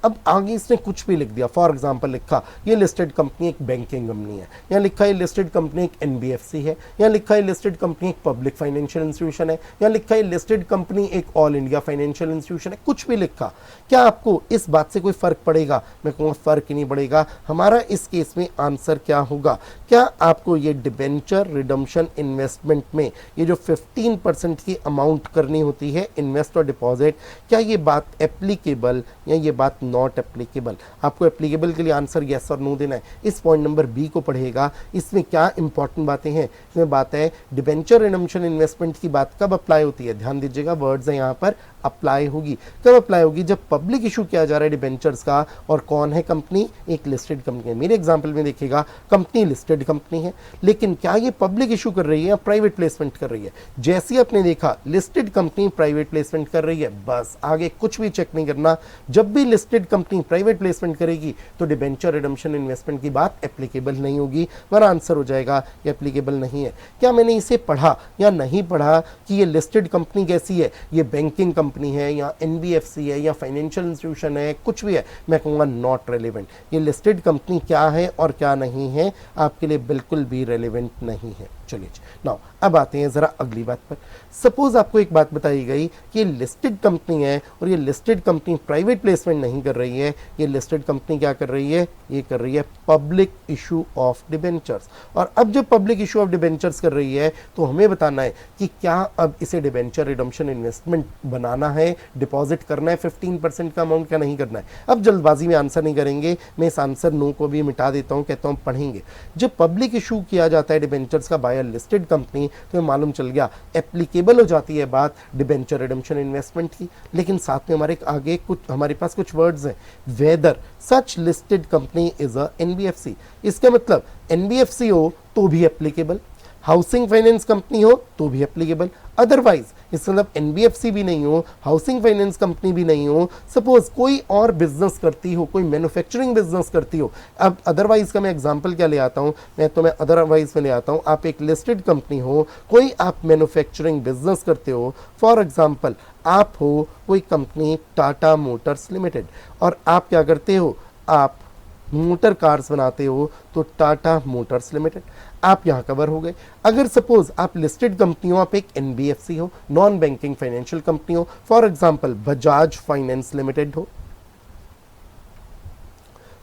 अब आगे इसने कुछ भी लिख दिया। फॉर एग्जांपल लिखा ये लिस्टेड कंपनी एक बैंकिंग कंपनी है, यहाँ लिखा है लिस्टेड कंपनी एक NBFC है, यहाँ लिखा है लिस्टेड कंपनी एक पब्लिक फाइनेंशियल इंस्टीट्यूशन है, यहाँ लिखा है लिस्टेड कंपनी एक ऑल इंडिया फाइनेंशियल इंस्टीट्यूशन है। कुछ भी लिखा, क्या आपको इस बात से कोई फर्क पड़ेगा? मैं कहूँगा फर्क ही नहीं पड़ेगा। हमारा इस केस में आंसर क्या होगा? क्या आपको ये डिबेंचर रिडम्पशन इन्वेस्टमेंट में ये जो 15% की अमाउंट करनी होती है इन्वेस्ट और डिपॉजिट, क्या ये बात एप्लीकेबल या ये बात नॉट एप्लीकेबल? आपको एप्लीकेबल के लिए आंसर यस और नो देना है। इस पॉइंट नंबर बी को पढ़ेगा, इसमें क्या इंपॉर्टेंट बातें हैं। इसमें बात है डिबेंचर रिडम्पशन इन्वेस्टमेंट की बात कब अप्लाई होती है, ध्यान दीजिएगा वर्ड्स है यहाँ पर, अप्लाई होगी। कब अप्लाई होगी? जब पब्लिक इशू किया जा रहा है डिबेंचर्स का, और कौन है कंपनी? एक लिस्टेड कंपनी है। मेरे एग्जांपल में देखिएगा कंपनी लिस्टेड कंपनी है, लेकिन क्या ये पब्लिक इशू कर रही है या प्राइवेट प्लेसमेंट कर रही है? जैसे ही आपने देखा लिस्टेड कंपनी प्राइवेट प्लेसमेंट कर रही है, बस आगे कुछ भी चेक नहीं करना। जब भी लिस्टेड कंपनी प्राइवेट प्लेसमेंट करेगी तो डिबेंचर रिडम्पशन इन्वेस्टमेंट की बात एप्लीकेबल नहीं होगी। हमारा आंसर हो जाएगा ये एप्लीकेबल नहीं है। क्या मैंने इसे पढ़ा या नहीं पढ़ा कि ये लिस्टेड कंपनी कैसी है, ये बैंकिंग कंपनी है या NBFC है या फाइनेंशियल इंस्टीट्यूशन है, कुछ भी है, मैं कहूँगा नॉट रेलिवेंट। ये लिस्टेड कंपनी क्या है और क्या नहीं है आपके लिए बिल्कुल भी रेलिवेंट नहीं है। चलिए नाउ अब आते हैं ज़रा अगली बात पर। सपोज आपको एक बात बताई गई कि ये लिस्टेड कंपनी है और ये लिस्टेड कंपनी प्राइवेट प्लेसमेंट नहीं कर रही है, ये लिस्टेड कंपनी क्या कर रही है, ये कर रही है पब्लिक इशू ऑफ डिबेंचर्स। और अब जब पब्लिक इशू ऑफ डिबेंचर्स कर रही है तो हमें बताना है कि क्या अब इसे डिबेंचर रिडम्पशन इन्वेस्टमेंट बनाना है, डिपॉजिट करना है 15% का अमाउंट, क्या नहीं करना है। अब जल्दबाजी में आंसर नहीं करेंगे, मैं इस आंसर नो को भी मिटा देता हूं, कहता हूं पढ़ेंगे। जब पब्लिक इशू किया जाता है डिबेंचर्स का बाय अ लिस्टेड कंपनी तो मालूम चल गया एप्लीकेबल हो जाती है बात डिबेंचर रिडम्पशन इन्वेस्टमेंट की। लेकिन साथ में हमारे आगे कुछ हमारे पास कुछ वर्ड्स हैं, whether such listed company is a NBFC. इसका मतलब एनबीएफसी हो तो भी एप्लीकेबल, हाउसिंग फाइनेंस कंपनी हो तो भी एप्लीकेबल, अदरवाइज इसका मतलब एनबीएफसी भी नहीं हो, हाउसिंग फाइनेंस कंपनी भी नहीं हो, सपोज कोई और बिजनेस करती हो, कोई मैन्युफैक्चरिंग बिजनेस करती हो। अब अदरवाइज का मैं एग्जांपल क्या ले आता हूं, मैं अदरवाइज में ले आता हूं, आप एक लिस्टेड कंपनी हो, कोई आप मैन्युफैक्चरिंग बिजनेस करते हो, फॉर एग्जांपल आप हो कोई कंपनी टाटा मोटर्स लिमिटेड और आप क्या करते हो, आप मोटर कार्स बनाते हो तो टाटा मोटर्स लिमिटेड, आप यहां कवर हो गए। अगर सपोज आप लिस्टेड कंपनी हो, आप एक एनबीएफसी हो, नॉन बैंकिंग फाइनेंशियल कंपनी हो, for example Bajaj finance limited हो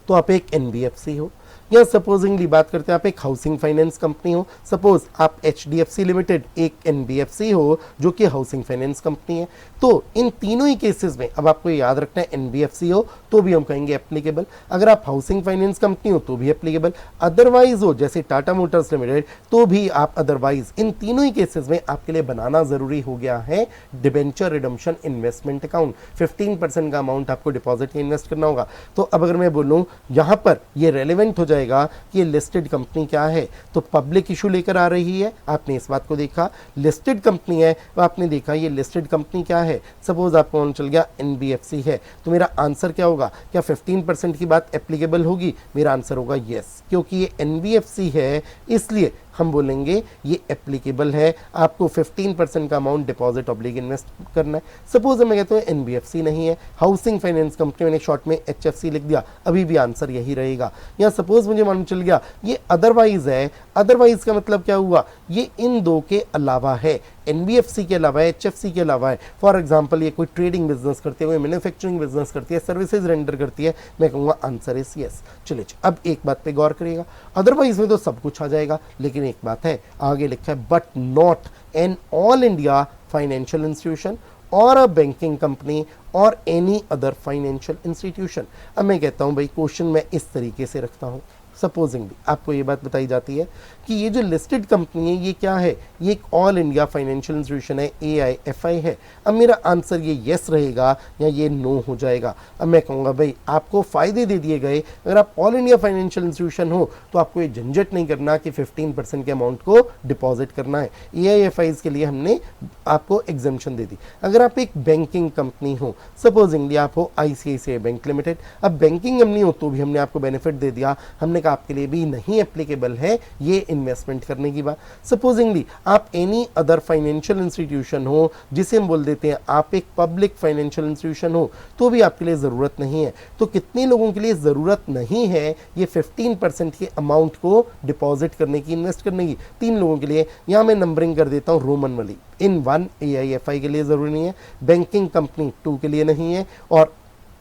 तो आप एक एनबीएफसी हो। या सपोजिंगली बात करते हैं आप एक हाउसिंग फाइनेंस कंपनी हो, सपोज आप एचडीएफसी लिमिटेड एक एनबीएफसी हो जो कि हाउसिंग फाइनेंस कंपनी है। तो इन तीनों ही केसेस में अब आपको याद रखना है एनबीएफसी हो तो भी हम कहेंगे एप्लीकेबल, अगर आप हाउसिंग फाइनेंस कंपनी हो तो भी एप्लीकेबल, अदरवाइज हो जैसे टाटा मोटर्स लिमिटेड तो भी आप अदरवाइज। इन तीनों ही केसेस में आपके लिए बनाना जरूरी हो गया है डिबेंचर रिडम्पशन इन्वेस्टमेंट अकाउंट। 15% का अमाउंट आपको डिपॉजिट में इन्वेस्ट करना होगा। तो अब अगर मैं बोलूं यहां पर ये रेलेवेंट हो जाएगा कि ये लिस्टेड कंपनी क्या है, तो पब्लिक इशू लेकर आ रही है, आपने इस बात को देखा, लिस्टेड कंपनी है तो आपने देखा ये लिस्टेड कंपनी क्या है, सपोज आपको मालूम चल गया एनबीएफसी है, तो मेरा आंसर क्या होगा, क्या 15% की बात एप्लीकेबल होगी, मेरा आंसर होगा यस, क्योंकि ये एनबीएफसी है इसलिए हम बोलेंगे ये एप्लीकेबल है, आपको 15% का अमाउंट डिपॉजिट ऑब्लिक इन्वेस्ट करना है। सपोज मैं कहता हूँ एनबीएफसी नहीं है, हाउसिंग फाइनेंस कंपनी, मैंने शॉर्ट में एचएफसी लिख दिया, अभी भी आंसर यही रहेगा। या सपोज मुझे मालूम चल गया ये अदरवाइज है, अदरवाइज का मतलब क्या हुआ, ये इन दो के अलावा है, एनबीएफसी के अलावा है, एचएफसी के अलावा है। फॉर एग्जांपल ये कोई ट्रेडिंग बिजनेस करती है, कोई मैन्युफैक्चरिंग बिजनेस करती है, सर्विसेज रेंडर करती है, मैं कहूँगा आंसर इज यस। चलिए अब एक बात पे गौर करिएगा, अदरवाइज में तो सब कुछ आ जाएगा, लेकिन एक बात है आगे लिखा है but not an all India financial institution और अ बैंकिंग कंपनी और एनी अदर फाइनेंशियल इंस्टीट्यूशन। अब मैं कहता हूं भाई क्वेश्चन मैं इस तरीके से रखता हूं, सपोजिंगली आपको ये बात बताई जाती है कि ये जो लिस्टेड कंपनी है ये क्या है, ये एक ऑल इंडिया फाइनेंशियल इंस्टीट्यूशन है, AIFI है। अब मेरा आंसर ये यस रहेगा या ये नो हो जाएगा। अब मैं कहूँगा भाई आपको फ़ायदे दे दिए गए, अगर आप ऑल इंडिया फाइनेंशियल इंस्टीट्यूशन हो तो आपको ये झंझट नहीं करना कि 15% के अमाउंट को डिपॉजिट करना है, AIFIs के लिए हमने आपको एग्जेम्पशन दे दी। अगर आप एक बैंकिंग कंपनी हो, सपोजिंगली आप हो ICICI बैंक लिमिटेड, अब बैंकिंग कंपनी हो तो भी हमने आपको बेनिफिट दे दिया, हमने कहा आपके लिए भी नहीं एप्लीकेबल है ये इन्वेस्टमेंट करने की बात। सपोजिंगली आप एनी अदर फाइनेंशियल इंस्टीट्यूशन हो, जिसे हम बोल देते हैं आप एक पब्लिक फाइनेंशियल इंस्टीट्यूशन हो, तो भी आपके लिए ज़रूरत नहीं है। तो कितने लोगों के लिए ज़रूरत नहीं है ये 15% के अमाउंट को डिपॉजिट करने की, इन्वेस्ट करने की? 3 लोगों के लिए। यहाँ मैं नंबरिंग कर देता हूँ रोमन वाली, इन 1 AIFI के लिए ज़रूरी नहीं है, बैंकिंग कंपनी 2 के लिए नहीं है, और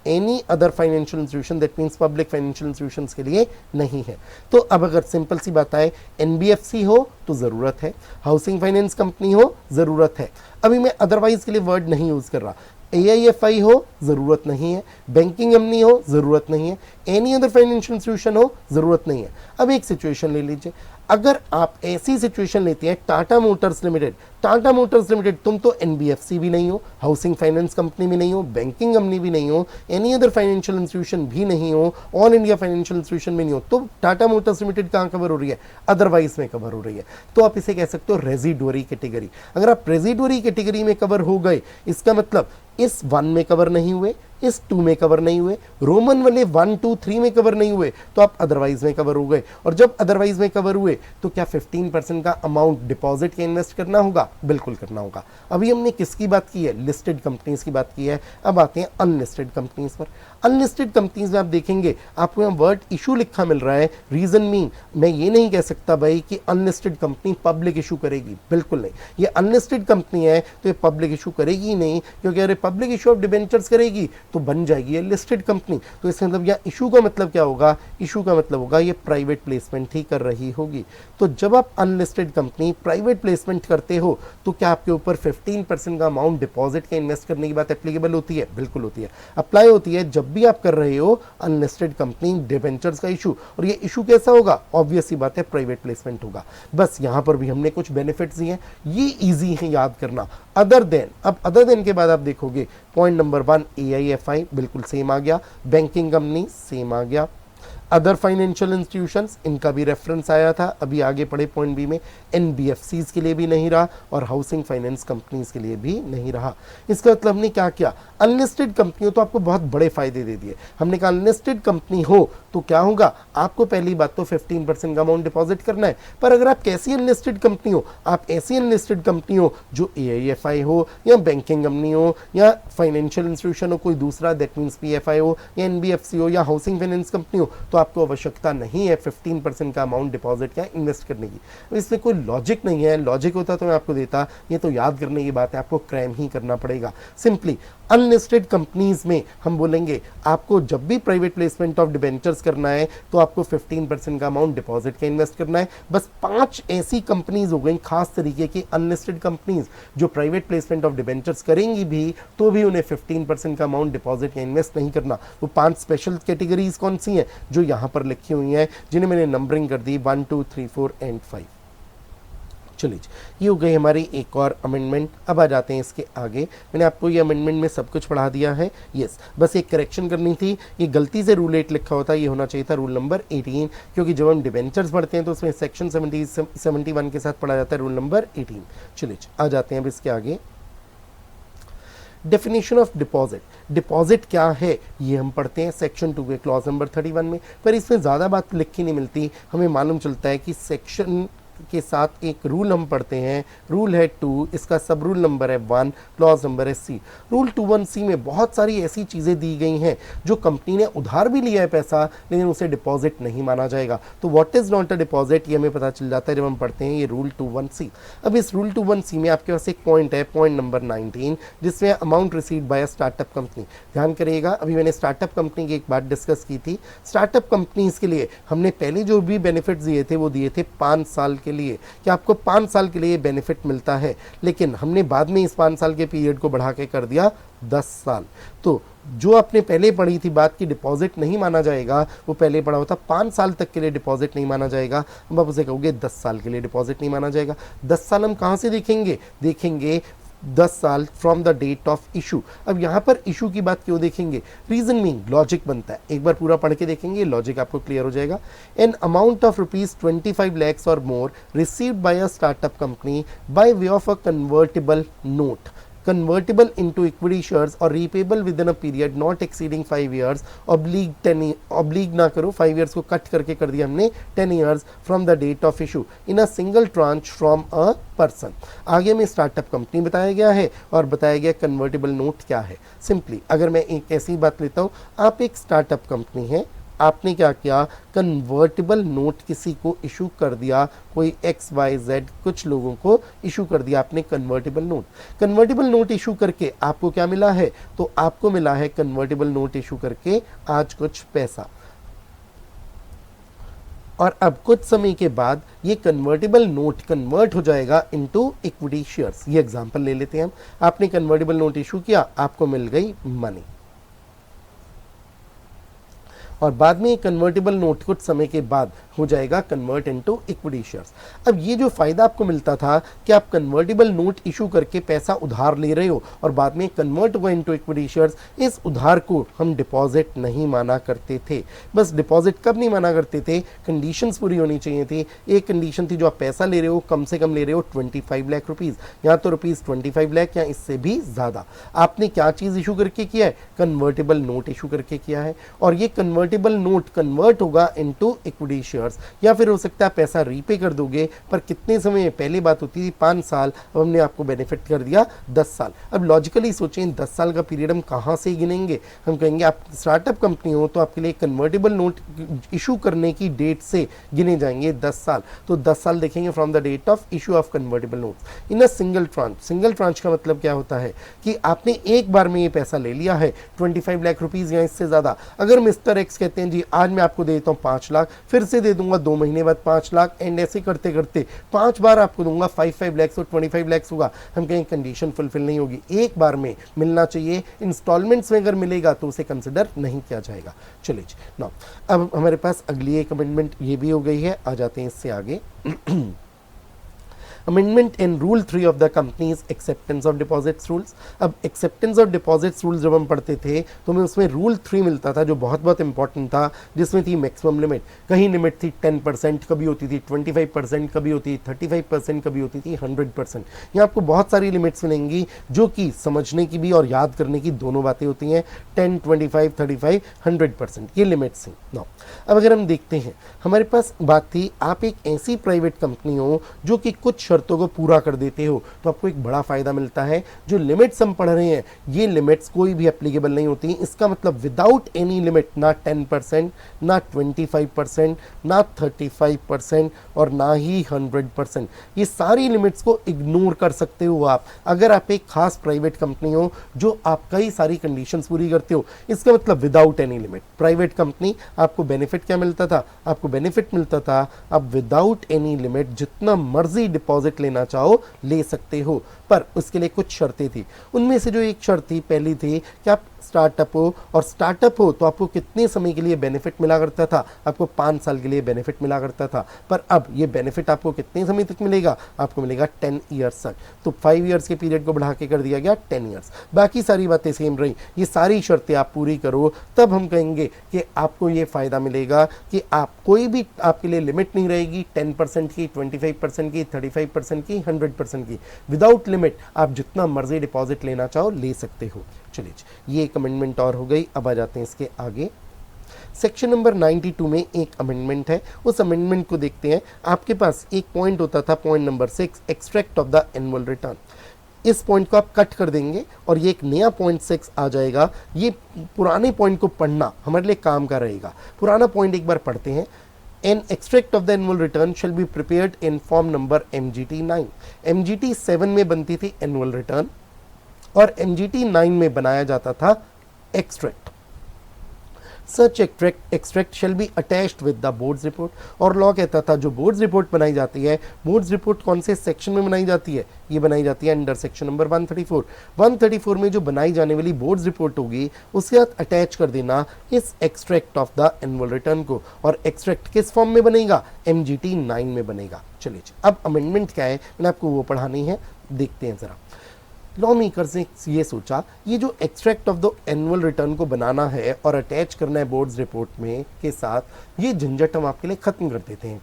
any other financial institution that means public financial institutions के लिए नहीं है। तो अब अगर सिंपल सी बात आए, एनबीएफसी हो तो ज़रूरत है, हाउसिंग फाइनेंस कंपनी हो ज़रूरत है, अभी मैं अदरवाइज के लिए वर्ड नहीं यूज़ कर रहा, AIFI हो ज़रूरत नहीं है, बैंकिंग कंपनी हो ज़रूरत नहीं है, एनी अदर फाइनेंशियल इंस्टीट्यूशन हो ज़रूरत नहीं है। अब एक सिचुएशन ले लीजिए, अगर आप ऐसी सिचुएशन लेते हैं Tata Motors limited, Tata Motors limited तुम तो एनबीएफसी भी नहीं हो, हाउसिंग फाइनेंस कंपनी भी नहीं हो, बैंकिंग कंपनी भी नहीं हो, एनी अदर फाइनेंशियल इंस्टीट्यूशन भी नहीं हो, ऑल इंडिया फाइनेंशियल इंस्टीट्यूशन भी नहीं हो, तो टाटा मोटर्स लिमिटेड कहाँ कवर हो रही है? अदरवाइज में कवर हो रही है। तो आप इसे कह सकते हो रेजिडुअरी कैटेगरी। अगर आप रेजिडुअरी कैटेगरी में कवर हो गए, इसका मतलब इस 1 में कवर नहीं हुए, इस 2 में कवर नहीं हुए, रोमन वाले 1 2 3 में कवर नहीं हुए, तो आप अदरवाइज में कवर हो गए। और जब अदरवाइज में कवर हुए तो क्या 15% का अमाउंट डिपॉजिट के इन्वेस्ट करना होगा? बिल्कुल करना होगा। अभी हमने किसकी बात की है? लिस्टेड कंपनीज की बात की है। अब आते हैं अनलिस्टेड कंपनीज पर। अनलिस्टेड कंपनीज में आप देखेंगे आपको यहाँ वर्ड इशू लिखा मिल रहा है। रीजन मीन मैं ये नहीं कह सकता भाई कि अनलिस्टेड कंपनी पब्लिक इशू करेगी, बिल्कुल नहीं। ये अनलिस्टेड कंपनी है तो ये पब्लिक इशू करेगी ही नहीं, क्योंकि अगर पब्लिक इशू ऑफ डिबेंचर्स करेगी तो बन जाएगी ये लिस्टेड कंपनी। तो इसका मतलब यहाँ इशू का मतलब क्या होगा? इशू का मतलब होगा ये प्राइवेट प्लेसमेंट ही कर रही होगी। तो जब आप अनलिस्टेड कंपनी प्राइवेट प्लेसमेंट करते हो तो क्या आपके ऊपर 15% का अमाउंट डिपॉजिट के इन्वेस्ट करने की बात एप्लीकेबल होती है? बिल्कुल होती है, अप्लाई होती है जब भी आप कर रहे हो अनलिस्टेड कंपनी डिबेंचर्स का इशू। और ये इशू कैसा होगा? ऑब्वियस सी बात है, प्राइवेट प्लेसमेंट होगा। बस यहां पर भी हमने कुछ बेनिफिट्स दिए हैं, ये इजी है याद करना। अदर देन, अब अदर देन के बाद आप देखोगे पॉइंट नंबर 1 AIFI बिल्कुल सेम आ गया, बैंकिंग कंपनी सेम आ गया, अदर फाइनेंशियल इंस्टीट्यूशंस इनका भी रेफरेंस आया था। अभी आगे पढ़े पॉइंट बी में NBFCs के लिए भी नहीं रहा और हाउसिंग फाइनेंस कंपनीज के लिए भी नहीं रहा। इसका मतलब हमने क्या किया? अनलिस्टेड कंपनी हो तो आपको बहुत बड़े फायदे दे दिए। हमने कहा अनलिस्टेड कंपनी हो तो क्या होगा? आपको पहली बात तो 15% का अमाउंट डिपॉजिट करना है। पर अगर आप कैसी अनलिस्टेड कंपनी हो, आप ऐसी अनलिस्टेड कंपनी हो जो AIFI हो या बैंकिंग कंपनी हो या फाइनेंशियल इंस्टीट्यूशन हो कोई दूसरा, दैट मीन्स PFI हो या NBFC हो या हाउसिंग फाइनेंस कंपनी हो, तो आपको आवश्यकता नहीं है 15% का अमाउंट डिपॉजिट का इन्वेस्ट करने की। इसमें कोई लॉजिक नहीं है। लॉजिक होता तो मैं आपको देता, ये तो याद करने की बात है, आपको क्रैम ही करना पड़ेगा। सिंपली अनलिस्टेड कंपनीज में हम बोलेंगे आपको जब भी प्राइवेट प्लेसमेंट ऑफ डिबेंचर्स करना है तो आपको 15% का अमाउंट डिपॉजिट का इन्वेस्ट करना है। बस 5 ऐसी कंपनीज हो गई खास तरीके की अनलिस्टेड कंपनीज जो प्राइवेट प्लेसमेंट ऑफ डिबेंचर्स करेंगी भी तो भी उन्हें 15% का अमाउंट डिपॉजिट या इन्वेस्ट नहीं करना। वो 5 स्पेशल कैटेगरीज कौन सी हैं जो यहां पर लिखी हुई हैं, जिन्हें मैंने नंबरिंग कर दी 1 2 3 4 एंड 5। चलिए ये हो गई हमारी एक और अमेंडमेंट। अब आ जाते हैं इसके आगे। मैंने आपको ये अमेंडमेंट में सब कुछ पढ़ा दिया है। यस, बस एक करेक्शन करनी थी, ये गलती से रूल 8 लिखा होता, ये होना चाहिए था रूल नंबर 18, क्योंकि जब हम डिबेंचर्स पढ़ते हैं तो उसमें सेक्शन 71 के साथ पढ़ा जाता है रूल नंबर 18। चलिए आ जाते हैं अब इसके आगे। डेफिनेशन ऑफ डिपॉजिट, डिपॉजिट क्या है ये हम पढ़ते हैं सेक्शन 2 के क्लॉज नंबर 31 में, पर इसमें ज़्यादा बात लिखी नहीं मिलती। हमें मालूम चलता है कि सेक्शन के साथ एक रूल हम पढ़ते हैं, रूल है 2, इसका सब रूल नंबर है 1, क्लॉज नंबर है C। रूल 21C में बहुत सारी ऐसी चीज़ें दी गई हैं जो कंपनी ने उधार भी लिया है पैसा, लेकिन उसे डिपॉजिट नहीं माना जाएगा। तो what is not a deposit ये हमें पता चल जाता है जब हम पढ़ते हैं ये रूल 21C। अब इस रूल 21C में आपके पास एक पॉइंट है, पॉइंट नंबर 19, जिसमें amount received by a startup company. ध्यान करिएगा, अभी मैंने स्टार्टअप कंपनी की एक बात डिस्कस की थी। स्टार्टअप कंपनीज के लिए हमने पहले जो भी बेनिफिट दिए थे वो दिए थे 5 साल के लिए, कि आपको 5 साल के लिए बेनिफिट मिलता है, लेकिन हमने बाद में इस 5 साल के पीरियड को बढ़ा के कर दिया 10 साल। तो जो आपने पहले पढ़ी थी बात की डिपॉजिट नहीं माना जाएगा, वो पहले पढ़ा होता 5 साल तक के लिए डिपॉजिट नहीं माना जाएगा, अब आप उसे कहोगे 10 साल के लिए डिपॉजिट नहीं माना जाएगा। 10 साल हम कहाँ से देखेंगे? देखेंगे 10 साल from the date of issue. अब यहाँ पर इशू की बात क्यों देखेंगे? रीजन मीन लॉजिक बनता है, एक बार पूरा पढ़ के देखेंगे, लॉजिक आपको क्लियर हो जाएगा। एन अमाउंट ऑफ ₹25 lakhs और more received by a startup company by way of a convertible note, convertible into equity shares or repayable within a period not exceeding 5 years, oblique ना करो, 5 years को cut करके कर दिया हमने 10 years from the date of issue in a single tranche from a person। आगे में startup company बताया गया है और बताया गया कन्वर्टेबल नोट क्या है। सिंपली अगर मैं एक ऐसी बात लेता हूँ, आप एक स्टार्टअप कंपनी है, आपने क्या किया? कन्वर्टेबल नोट किसी को इशू कर दिया, कोई XYZ कुछ लोगों को इशू कर दिया आपने convertible note. Convertible note issue करके आपको क्या मिला है? तो आपको मिला है कन्वर्टेबल नोट इशू करके आज कुछ पैसा, और अब कुछ समय के बाद ये कन्वर्टेबल नोट कन्वर्ट हो जाएगा इनटू इक्विटी शेयर्स। ये एग्जांपल ले लेते हैं हम। आपने कन्वर्टेबल नोट इशू किया, आपको मिल गई मनी, और बाद में कन्वर्टेबल नोट कुछ समय के बाद हो जाएगा कन्वर्ट इनटू इक्विटी शेयर्स। अब ये जो फायदा आपको मिलता था कि आप कन्वर्टेबल नोट इशू करके पैसा उधार ले रहे हो और बाद में कन्वर्ट हुआ इनटू इक्विटी शेयर्स, इस उधार को हम डिपॉजिट नहीं माना करते थे। बस डिपॉजिट कब नहीं माना करते थे, कंडीशंस पूरी होनी चाहिए थी। एक कंडीशन थी जो आप पैसा ले रहे हो कम से कम ले रहे हो 25 लाख रुपीस, या तो रुपीस 25 लाख या इससे भी ज्यादा। आपने क्या चीज इशू करके किया है, कन्वर्टेबल नोट इशू करके किया है, और ये कन्वर्टेबल नोट कन्वर्ट होगा इनटू इक्विटी शेयर्स, या फिर हो सकता है पैसा रीपे कर दोगे, पर कितने समय में, पहले बात होती थी 5 साल, अब हमने आपको बेनिफिट कर दिया 10 साल। अब लॉजिकली सोचें 10 साल का पीरियड हम कहाँ से गिनेंगे, हम कहेंगे आप स्टार्टअप कंपनी हो तो आपके लिए कन्वर्टेबल नोट इशू करने की डेट से गिने जाएंगे 10 साल, तो 10 साल देखेंगे from the date of issue of convertible notes in a single tranche. Single tranche का मतलब क्या होता है कि आपने एक बार में ये पैसा ले लिया है 25 लाख रुपीस या इससे ज्यादा। अगर मिस्टर एक्स कहते हैं जी आज मैं आपको दे देता हूँ 5 लाख, फिर से दे दूंगा 2 महीने बाद 5 लाख, एंड ऐसे करते करते 5 बार आपको दूंगा 5 लाख, तो 25 लाख होगा, हम कहें कंडीशन फुलफिल नहीं होगी, एक बार में मिलना चाहिए। इंस्टॉलमेंट्स में अगर मिलेगा तो उसे कंसिडर नहीं किया जाएगा। चलिए नाउ अब हमारे पास अगली एक अमेंडमेंट ये भी हो गई है, आ जाते हैं इससे आगे। Amendment in rule 3 of the companies acceptance of deposits rules. अब एक्सेप्टेंस ऑफ डिपॉजिट्स रूल्स जब हम पढ़ते थे तो हमें उसमें रूल 3 मिलता था जो बहुत बहुत इंपॉर्टेंट था, जिसमें थी मैक्सिमम लिमिट। कहीं लिमिट थी 10%, कभी होती थी 25%, कभी होती थी 35%, कभी होती थी 100%। यहाँ आपको बहुत सारी लिमिट्स मिलेंगी जो कि समझने की भी और याद करने की दोनों बातें होती हैं। 10, 25, 35, 100% ये लिमिट्स हैं। नाउ अब अगर हम देखते हैं, हमारे पास बात थी आप एक ऐसी प्राइवेट कंपनी हो जो कि कुछ शर्तों को पूरा कर देते हो, तो आपको एक बड़ा फायदा मिलता है। जो लिमिट्स हम पढ़ रहे हैं ये लिमिट्स कोई भी एप्लीकेबल नहीं होती। इसका मतलब विदाउट एनी लिमिट, ना 10%, ना 25%, ना 35% और ना ही 100%, ये सारी लिमिट्स को इग्नोर कर सकते हो आप अगर आप एक खास प्राइवेट कंपनी हो जो आप कई सारी कंडीशंस पूरी करते हो। इसका मतलब without any limit private company, आपको बेनिफिट क्या मिलता था, आपको बेनिफिट मिलता था आप विदाउट एनी लिमिट जितना मर्जी डिपॉजिट लेना चाहो ले सकते हो, पर उसके लिए कुछ शर्तें थी। उनमें से जो एक शर्त थी, पहली थी कि आप स्टार्टअप हो, और स्टार्टअप हो तो आपको कितने समय के लिए बेनिफिट मिला करता था, आपको 5 साल के लिए बेनिफिट मिला करता था, पर अब ये बेनिफिट आपको कितने समय तक मिलेगा, आपको मिलेगा 10 ईयर्स तक। तो 5 ईयर्स के पीरियड को बढ़ा के कर दिया गया 10 ईयर्स। बाकी सारी बातें सेम रही। ये सारी शर्तें आप पूरी करो तब हम कहेंगे कि आपको ये फायदा मिलेगा कि आप कोई भी आपके लिए लिमिट नहीं रहेगी 10% की, 25% की, 35% की, 100% की। विदाउट लिमिट आप जितना मर्जी डिपॉजिट लेना चाहो ले सकते हो। चलिए ये एक अमेंडमेंट और हो गई। अब आ जाते हैं इसके आगे। सेक्शन नंबर 92 में एक अमेंडमेंट है, उस अमेंडमेंट को देखते हैं। आपके पास एक पॉइंट होता था, point number 6, extract of the annual return. इस पॉइंट को आप कट कर देंगे और ये एक नया पॉइंट 6 आ जाएगा। ये पुराने पॉइंट को पढ़ना हमारे लिए काम का रहेगा। पुराना पॉइंट एक बार पढ़ते हैं। An extract of the annual return shall be prepared in form number MGT 9। MGT 7 में बनती थी annual return और MGT 9 में बनाया जाता था extract। Such extract shall be attached with the board's report। और लॉ कहता था जो बोर्ड्स रिपोर्ट बनाई जाती है, बोर्ड्स रिपोर्ट कौन से सेक्शन में बनाई जाती है, ये बनाई जाती है अंडर सेक्शन नंबर 134। 134 में जो बनाई जाने वाली बोर्ड्स रिपोर्ट होगी उसके साथ अटैच कर देना इस extract of the annual return को। और एक्सट्रैक्ट किस फॉर्म में बनेगा, MGT 9 में बनेगा। चलिए अब अमेंडमेंट क्या है मैंने आपको वो पढ़ानी है, देखते हैं जरा। लॉ मेकर्स ने ये सोचा ये जो extract of the annual return को बनाना है और अटैच करना है बोर्ड्स रिपोर्ट में के साथ, ये झंझट हम आपके लिए खत्म कर देते हैं।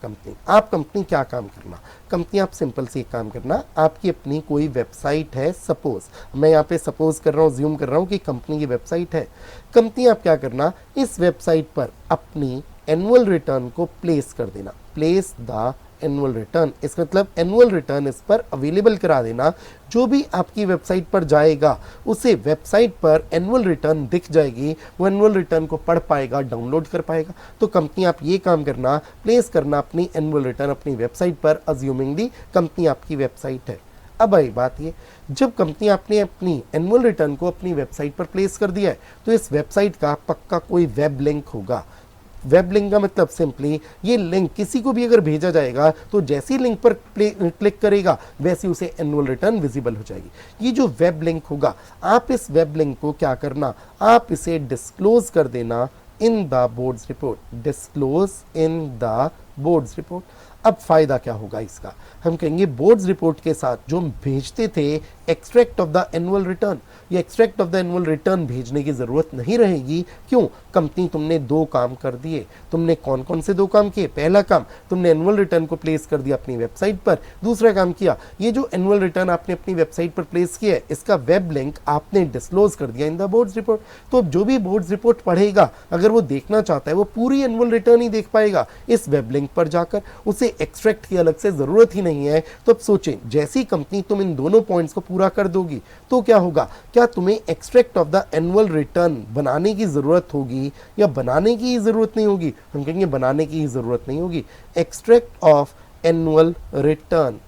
कंपनी क्या काम करना, कंपनी आप सिंपल से एक काम करना, आपकी अपनी कोई वेबसाइट है, सपोज मैं यहाँ पे सपोज कर रहा हूँ, ज्यूम कर रहा हूँ कि कंपनी की वेबसाइट है। कंपनी आप क्या करना, इस वेबसाइट पर अपनी एनुअल रिटर्न को प्लेस कर देना, प्लेस द एनुअल रिटर्न। इसका मतलब एनुअल रिटर्न इस पर अवेलेबल करा देना। जो भी आपकी वेबसाइट पर जाएगा उसे वेबसाइट पर एनुअल रिटर्न दिख जाएगी, वो एनुअल रिटर्न को पढ़ पाएगा, डाउनलोड कर पाएगा। तो कंपनी आप ये काम करना, प्लेस करना अपनी एनुअल रिटर्न अपनी वेबसाइट पर, अज्यूमिंगली कंपनी आपकी वेबसाइट है। अब आई बात ये, जब कंपनी आपने अपनी एनुअल रिटर्न को अपनी वेबसाइट पर प्लेस कर दिया है तो इस वेबसाइट का पक्का कोई वेब लिंक होगा। वेब लिंक का मतलब सिंपली ये लिंक किसी को भी अगर भेजा जाएगा तो जैसी लिंक पर क्लिक करेगा वैसे उसे एनुअल रिटर्न विजिबल हो जाएगी। ये जो वेब लिंक होगा, आप इस वेब लिंक को क्या करना, आप इसे डिस्क्लोज कर देना इन the board's report, disclose in the board's report. अब फायदा क्या होगा इसका, हम कहेंगे बोर्ड्स रिपोर्ट के साथ जो हम भेजते थे extract of the annual return, ये extract of the annual return भेजने की जरूरत नहीं रहेगी। क्यों? कंपनी तुमने दो काम कर दिए। तुमने कौन कौन से दो काम किए? पहला काम, तुमने एनुअल रिटर्न को प्लेस कर दिया अपनी वेबसाइट पर। दूसरा काम किया, ये जो एनुअल रिटर्न आपने अपनी वेबसाइट पर प्लेस किया है, इसका वेब लिंक आपने डिस्क्लोज कर दिया इन द बोर्ड्स रिपोर्ट। तो अब जो भी बोर्ड्स रिपोर्ट पढ़ेगा, अगर वो देखना चाहता है, वो पूरी एनुअल रिटर्न ही देख पाएगा इस वेब लिंक पर जाकर, उसे एक्सट्रैक्ट की अलग से जरूरत ही नहीं है। तो अब सोचें, जैसी कंपनी तुम इन दोनों पॉइंट्स को पूरा कर दोगी तो क्या होगा, क्या तुम्हें extract of the annual return बनाने की जरूरत होगी या बनाने की जरूरत नहीं होगी? हम कहेंगे बनाने की जरूरत नहीं होगी। Extract of annual return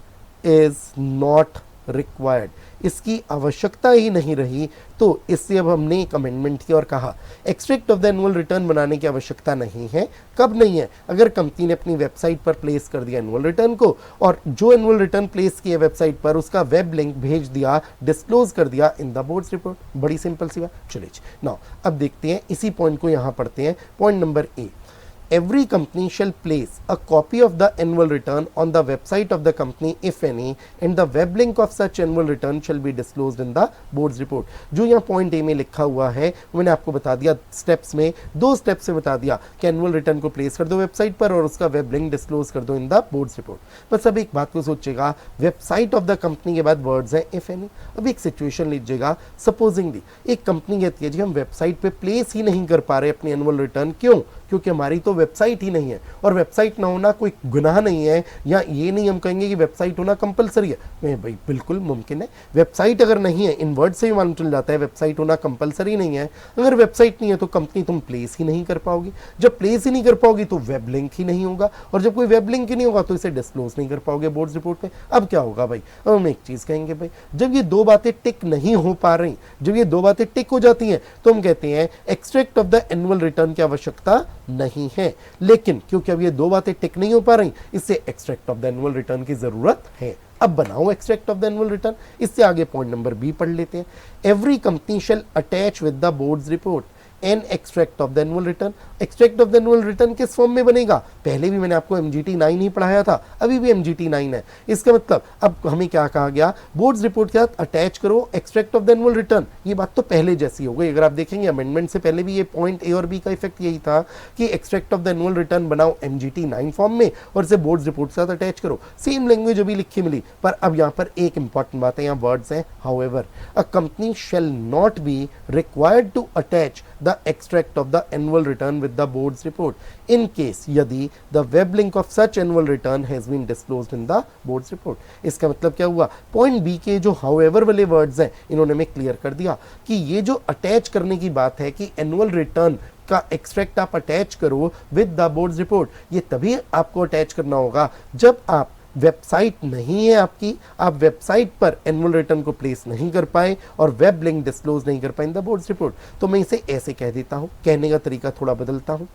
is not required, इसकी आवश्यकता ही नहीं रही। तो इससे अब हमने एक अमेंडमेंट किया और कहा extract of the annual return बनाने की आवश्यकता नहीं है। कब नहीं है? अगर कंपनी ने अपनी वेबसाइट पर प्लेस कर दिया एनुअल रिटर्न को, और जो एनुअल रिटर्न प्लेस किया वेबसाइट पर उसका वेब लिंक भेज दिया, डिस्क्लोज कर दिया इन द बोर्ड्स रिपोर्ट। बड़ी सिंपल सी बात। चलिए नाउ अब देखते हैं, इसी पॉइंट को यहां पढ़ते हैं। Point number A, every company shall place a copy of the annual return on the website of the company if any, and the web link of such annual return shall be disclosed in the board's report। जो यहाँ point A में लिखा हुआ है मैंने आपको बता दिया स्टेप्स में, दो स्टेप से बता दिया कि एनुअल रिटर्न को प्लेस कर दो वेबसाइट पर और उसका वेब लिंक डिस्क्लोज कर दो इन द बोर्ड्स रिपोर्ट। बस अब एक बात को सोचिएगा, वेबसाइट ऑफ द कंपनी के बाद वर्ड्स हैं इफ एनी। अब एक सिचुएशन लीजिएगा, सपोजिंगली एक कंपनी कहती है जी हम वेबसाइट पे प्लेस ही नहीं कर पा रहे अपनी एनुअल रिटर्न। क्यों? क्योंकि हमारी तो वेबसाइट ही नहीं है, और वेबसाइट ना होना कोई गुनाह नहीं है, या ये नहीं हम कहेंगे कि वेबसाइट होना कंपलसरी है। नहीं भाई, बिल्कुल मुमकिन है। वेबसाइट अगर नहीं है, इन वर्ड से ही मालूम चल जाता है वेबसाइट होना कंपलसरी नहीं है। अगर वेबसाइट नहीं है तो कंपनी तुम प्लेस ही नहीं कर पाओगी। जब प्लेस ही नहीं कर पाओगी तो वेब लिंक ही नहीं होगा, और जब कोई वेब लिंक ही नहीं होगा तो इसे डिस्क्लोज नहीं कर पाओगे बोर्ड्स रिपोर्ट में। अब क्या होगा भाई? अब हम एक चीज कहेंगे भाई, जब ये दो बातें टिक नहीं हो पा रही, जब ये दो बातें टिक हो जाती हैं तो हम कहते हैं extract of the annual return की आवश्यकता नहीं है। लेकिन क्योंकि अब ये दो बातें टिक नहीं हो पा रही, इससे extract of the annual return की जरूरत है। अब बनाओ extract of the annual return. इससे आगे पॉइंट नंबर बी पढ़ लेते हैं। Every company shall attach with the board's report an extract of the annual return. Extract of the annual return किस फॉर्म में बनेगा? पहले भी मैंने आपको MGT 9 ही पढ़ाया था, अभी भी MGT 9 है। इसका मतलब अब हमें क्या कहा गया, बोर्ड्स रिपोर्ट के साथ अटैच करो extract of the annual return. ये बात तो पहले जैसी हो गई। अगर आप देखेंगे अमेंडमेंट से पहले भी ये पॉइंट ए और बी का इफेक्ट यही था कि extract of the annual return बनाओ MGT 9 फॉर्म में और इसे बोर्ड्स रिपोर्ट के साथ अटैच करो। सेम लैंग्वेज अभी लिखी मिली, पर अब यहाँ पर एक इंपॉर्टेंट बात है, यहाँ वर्ड्स हैं however. A company shall not be required to attach the extract of the annual return with the board's report in case यदि the web link of such annual return has been disclosed in the board's report। इसका मतलब क्या हुआ? Point B के जो however वाले words हैं इन्होंने मैं क्लियर कर दिया कि ये जो अटैच करने की बात है कि एनुअल रिटर्न का एक्सट्रैक्ट आप अटैच करो विद द बोर्ड्स रिपोर्ट, ये तभी आपको अटैच करना होगा जब आप वेबसाइट नहीं है आपकी, आप वेबसाइट पर एनुअल रिटर्न को प्लेस नहीं कर पाए और वेब लिंक डिस्क्लोज नहीं कर पाए इन द बोर्ड्स रिपोर्ट। तो मैं इसे ऐसे कह देता हूं, कहने का तरीका थोड़ा बदलता हूं।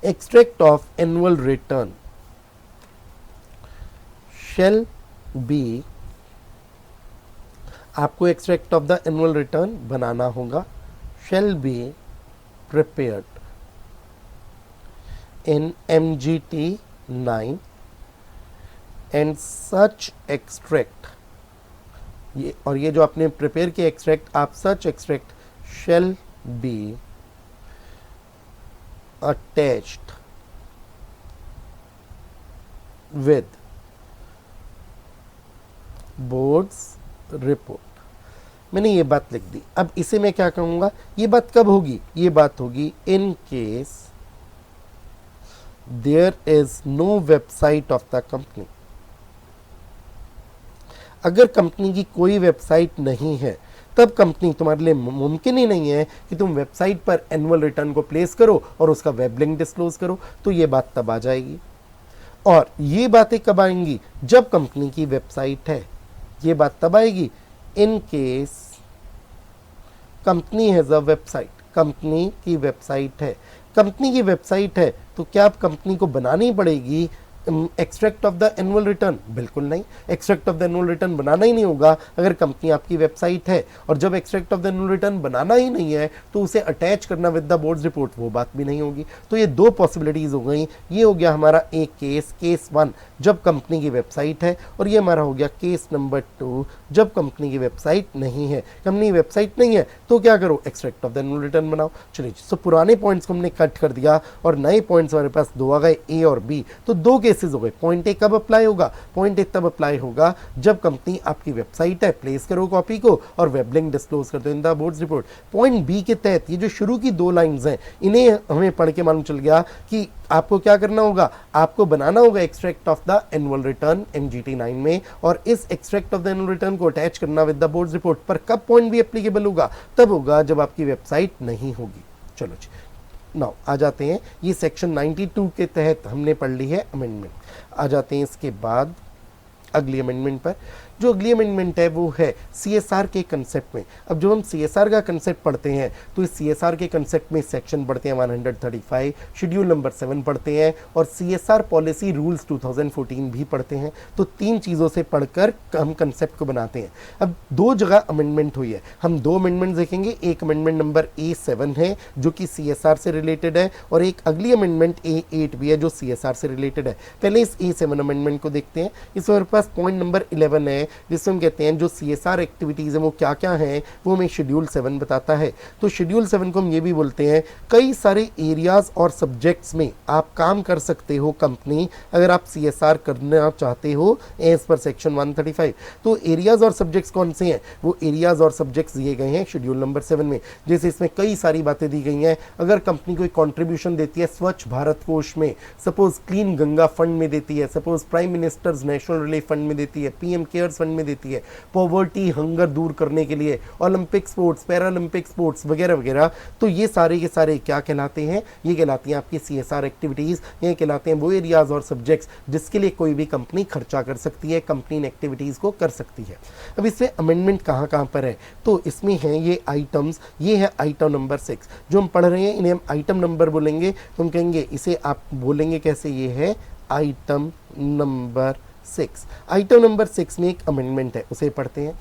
Extract of annual return shall be, आपको extract of the annual return बनाना होगा, shall be prepared in MGT 9 and such extract, ये और ये जो आपने प्रिपेयर किया एक्सट्रैक्ट, आप such extract shall be attached with board's report. मैंने ये बात लिख दी। अब इसे मैं क्या कहूंगा, ये बात कब होगी? ये बात होगी in case there is no website of the company. अगर कंपनी की कोई वेबसाइट नहीं है तब कंपनी तुम्हारे लिए मुमकिन ही नहीं है कि तुम वेबसाइट पर एनुअल रिटर्न को प्लेस करो और उसका वेब लिंक डिस्क्लोज करो। तो ये बात तब आ जाएगी, और ये बातें कब आएंगी? जब कंपनी की वेबसाइट है। ये बात तब आएगी in case company has a website, company की वेबसाइट है। कंपनी की वेबसाइट है तो क्या अब कंपनी को बनानी पड़ेगी extract of the annual return, बिल्कुल नहीं। Extract of the annual return बनाना ही नहीं होगा अगर कंपनी आपकी वेबसाइट है, और जब extract of the annual return बनाना ही नहीं है तो उसे अटैच करना विद द बोर्ड्स रिपोर्ट, वो बात भी नहीं होगी। तो ये दो पॉसिबिलिटीज हो गई। ये हो गया हमारा एक केस 1 जब कंपनी की वेबसाइट है, और ये हमारा हो गया केस नंबर 2 जब कंपनी की वेबसाइट नहीं है। कंपनी की वेबसाइट नहीं है तो क्या करो, extract of the annual return बनाओ। चलिए, सो पुराने पॉइंट्स को हमने कट कर दिया और नए पॉइंट्स हमारे पास दो आ गए, ए और बी। तो दो केसेस हो गए। पॉइंट ए कब अप्लाई होगा, पॉइंट ए तब अप्लाई होगा जब कंपनी आपकी वेबसाइट है, प्लेस करो कॉपी को और वेब लिंक डिस्क्लोज कर दो in the board's report. Point B के तहत ये जो शुरू की दो लाइंस हैं, इन्हें हमें पढ़ के मालूम चल गया कि आपको क्या करना होगा, आपको बनाना होगा extract of the annual return NGT 9 में, और इस extract of the annual return को अटैच करना विद द बोर्ड्स रिपोर्ट। पर कब पॉइंट भी एप्लीकेबल होगा, तब होगा जब आपकी वेबसाइट नहीं होगी। चलो जी, नाउ आ जाते हैं, ये सेक्शन 92 के तहत हमने पढ़ ली है अमेंडमेंट। आ जाते हैं इसके बाद अगली अमेंडमेंट पर। जो अगली अमेंडमेंट है वो है CSR के कंसेप्ट में। अब जो हम CSR का कंसेप्ट पढ़ते हैं तो इस CSR के कंसेप्ट में सेक्शन पढ़ते हैं 135, शेड्यूल नंबर 7 पढ़ते हैं, और CSR पॉलिसी रूल्स 2014 भी पढ़ते हैं। तो तीन चीज़ों से पढ़कर हम कंसेप्ट को बनाते हैं। अब दो जगह अमेंडमेंट हुई है, हम दो अमेंडमेंट देखेंगे। एक अमेंडमेंट नंबर A7 है जो कि CSR से रिलेटेड है, और एक अगली अमेंडमेंट A8 भी है जो CSR से रिलेटेड है। पहले इस A7 अमेंडमेंट को देखते हैं। इस हमारे पास पॉइंट नंबर 11 है जिसमें हम कहते हैं जो CSR एक्टिविटीज़ है वो क्या क्या हैं, वो हमें शेड्यूल 7 बताता है। तो शेड्यूल 7 को हम ये भी बोलते हैं, कई सारे एरियाज और सब्जेक्ट्स में आप काम कर सकते हो कंपनी, अगर आप CSR करना चाहते हो एज पर सेक्शन 135। तो एरियाज और सब्जेक्ट्स कौन से हैं, वो एरियाज और सब्जेक्ट्स दिए गए हैं शेड्यूल नंबर 7 में। जैसे इसमें कई सारी बातें दी गई हैं। अगर कंपनी कोई कॉन्ट्रीब्यूशन देती है स्वच्छ भारत कोष में, सपोज क्लीन गंगा फंड में देती है, suppose prime ministers national relief fund में देती है, PM केयर्स फंड में देती है, पॉवर्टी हंगर दूर करने के लिए, ओलंपिक स्पोर्ट्स, पैरालंपिक स्पोर्ट्स वगैरह वगैरह, तो ये सारे के सारे क्या कहलाते हैं, ये कहलाती हैं आपकी CSR एक्टिविटीज़। ये कहलाते हैं वो एरियाज और सब्जेक्ट्स जिसके लिए कोई भी कंपनी खर्चा कर सकती है, कंपनी इन एक्टिविटीज़ को कर सकती है। अब इसमें अमेंडमेंट कहाँ कहाँ पर है, तो इसमें हैं ये आइटम्स। ये है आइटम नंबर 6 जो हम पढ़ रहे हैं, इन्हें हम आइटम नंबर बोलेंगे। तो हम कहेंगे इसे आप बोलेंगे कैसे, ये है आइटम नंबर 6। आइटम नंबर 6 में एक अमेंडमेंट है, उसे पढ़ते हैं।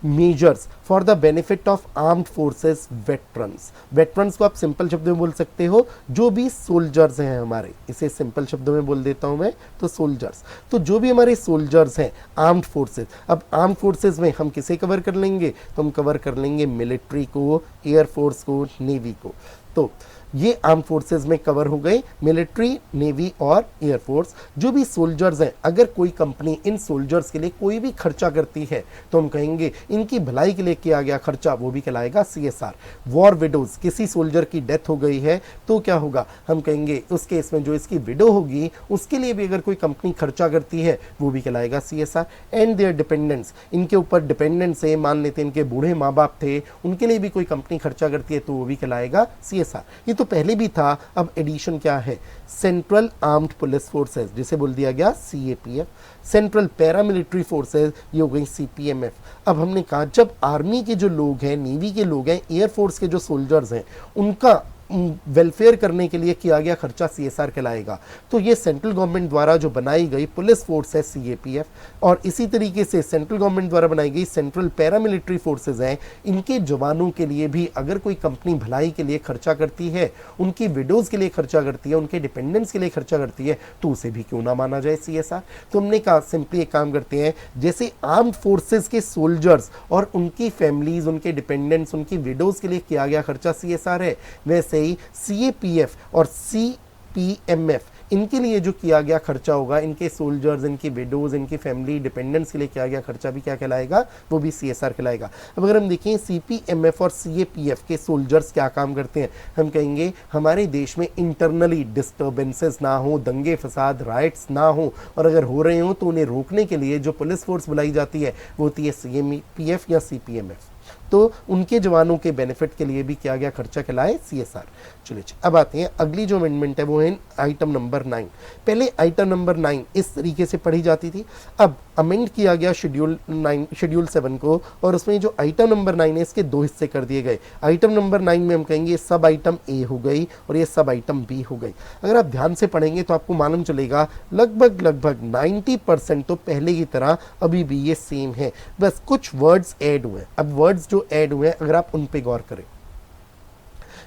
Measures for the benefit of armed forces veterans. Veterans को आप सिंपल शब्दों में बोल सकते हो, जो भी सोल्जर्स हैं हमारे, इसे सिंपल शब्दों में बोल देता हूं मैं, तो सोल्जर्स। तो जो भी हमारे सोल्जर्स हैं, आर्म्ड फोर्सेस। अब आर्म्ड फोर्सेस में हम किसे कवर कर लेंगे, तो हम कवर कर लेंगे मिलिट्री को, एयरफोर्स को, नेवी को। तो ये आर्म फोर्सेस में कवर हो गए, मिलिट्री, नेवी और एयरफोर्स। जो भी सोल्जर्स हैं, अगर कोई कंपनी इन सोल्जर्स के लिए कोई भी खर्चा करती है तो हम कहेंगे इनकी भलाई के लिए किया गया खर्चा, वो भी कहलाएगा CSR। वॉर विडोज, किसी सोल्जर की डेथ हो गई है तो क्या होगा, हम कहेंगे उस केस में जो इसकी विडो होगी उसके लिए भी अगर कोई कंपनी खर्चा करती है वो भी कहलाएगा CSR। एंड देयर डिपेंडेंट्स, इनके ऊपर डिपेंडेंट्स है, मान लेते हैं इनके बूढ़े माँ बाप थे, उनके लिए भी कोई कंपनी खर्चा करती है तो वो भी कहलाएगा CSR। ये तो पहले भी था, अब एडिशन क्या है, सेंट्रल आर्म्ड पुलिस फोर्सेस जिसे बोल दिया गया CAPF, सेंट्रल पैरामिलिट्री फोर्सेस ये हो गई CPMF। अब हमने कहा जब आर्मी के जो लोग हैं, नेवी के लोग हैं, एयरफोर्स के जो सोल्जर्स हैं, उनका वेलफेयर करने के लिए किया गया खर्चा CSR कहलाएगा। तो ये सेंट्रल गवर्नमेंट द्वारा जो बनाई गई पुलिस फोर्स है CAPF, और इसी तरीके से सेंट्रल गवर्नमेंट द्वारा बनाई गई सेंट्रल पैरामिलिट्री फोर्सेज हैं, इनके जवानों के लिए भी अगर कोई कंपनी भलाई के लिए खर्चा करती है, उनकी विडोज़ के लिए खर्चा करती है, उनके डिपेंडेंट्स के लिए खर्चा करती है, तो उसे भी क्यों ना माना जाए CSR। तो हमने कहा सिंपली एक काम करते हैं, जैसे आर्म्ड फोर्सेज के सोल्जर्स और उनकी फैमिलीज, उनके डिपेंडेंट्स, उनकी विडोज़ के लिए किया गया खर्चा CSR है, वैसे ही CAPF और CPMF इनके लिए जो किया गया खर्चा होगा, इनके सोल्जर्स, इनकी विडोज, इनकी फैमिली डिपेंडेंट्स के लिए किया गया खर्चा भी क्या कहलाएगा, वो भी CSR कहलाएगा। अब अगर हम देखें CPMF और CAPF के सोल्जर्स क्या काम करते हैं, हम कहेंगे हमारे देश में इंटरनली डिस्टर्बेंसेस ना हो, दंगे फसाद, राइट्स ना हो, और अगर हो रहे हो तो उन्हें रोकने के लिए जो पुलिस फोर्स बुलाई जाती है वो होती है CAPF या CPMF। तो उनके जवानों के बेनिफिट के लिए भी किया गया खर्चा कहलाए CSR। चलिए अब आते हैं अगली जो अमेंडमेंट है वो है आइटम नंबर 9। पहले आइटम नंबर 9 इस तरीके से पढ़ी जाती थी, अब अमेंड किया गया शेड्यूल 7 को, और उसमें जो आइटम नंबर 9 है इसके दो हिस्से कर दिए गए। आइटम नंबर 9 में हम कहेंगे सब आइटम ए हो गई और ये सब आइटम बी हो गई। अगर आप ध्यान से पढ़ेंगे तो आपको मालूम चलेगा लगभग 90% तो पहले की तरह अभी भी ये सेम है, बस कुछ वर्ड्स ऐड हुए हैं। अब वर्ड्स जो ऐड हुए हैं अगर आप उन पे गौर करें,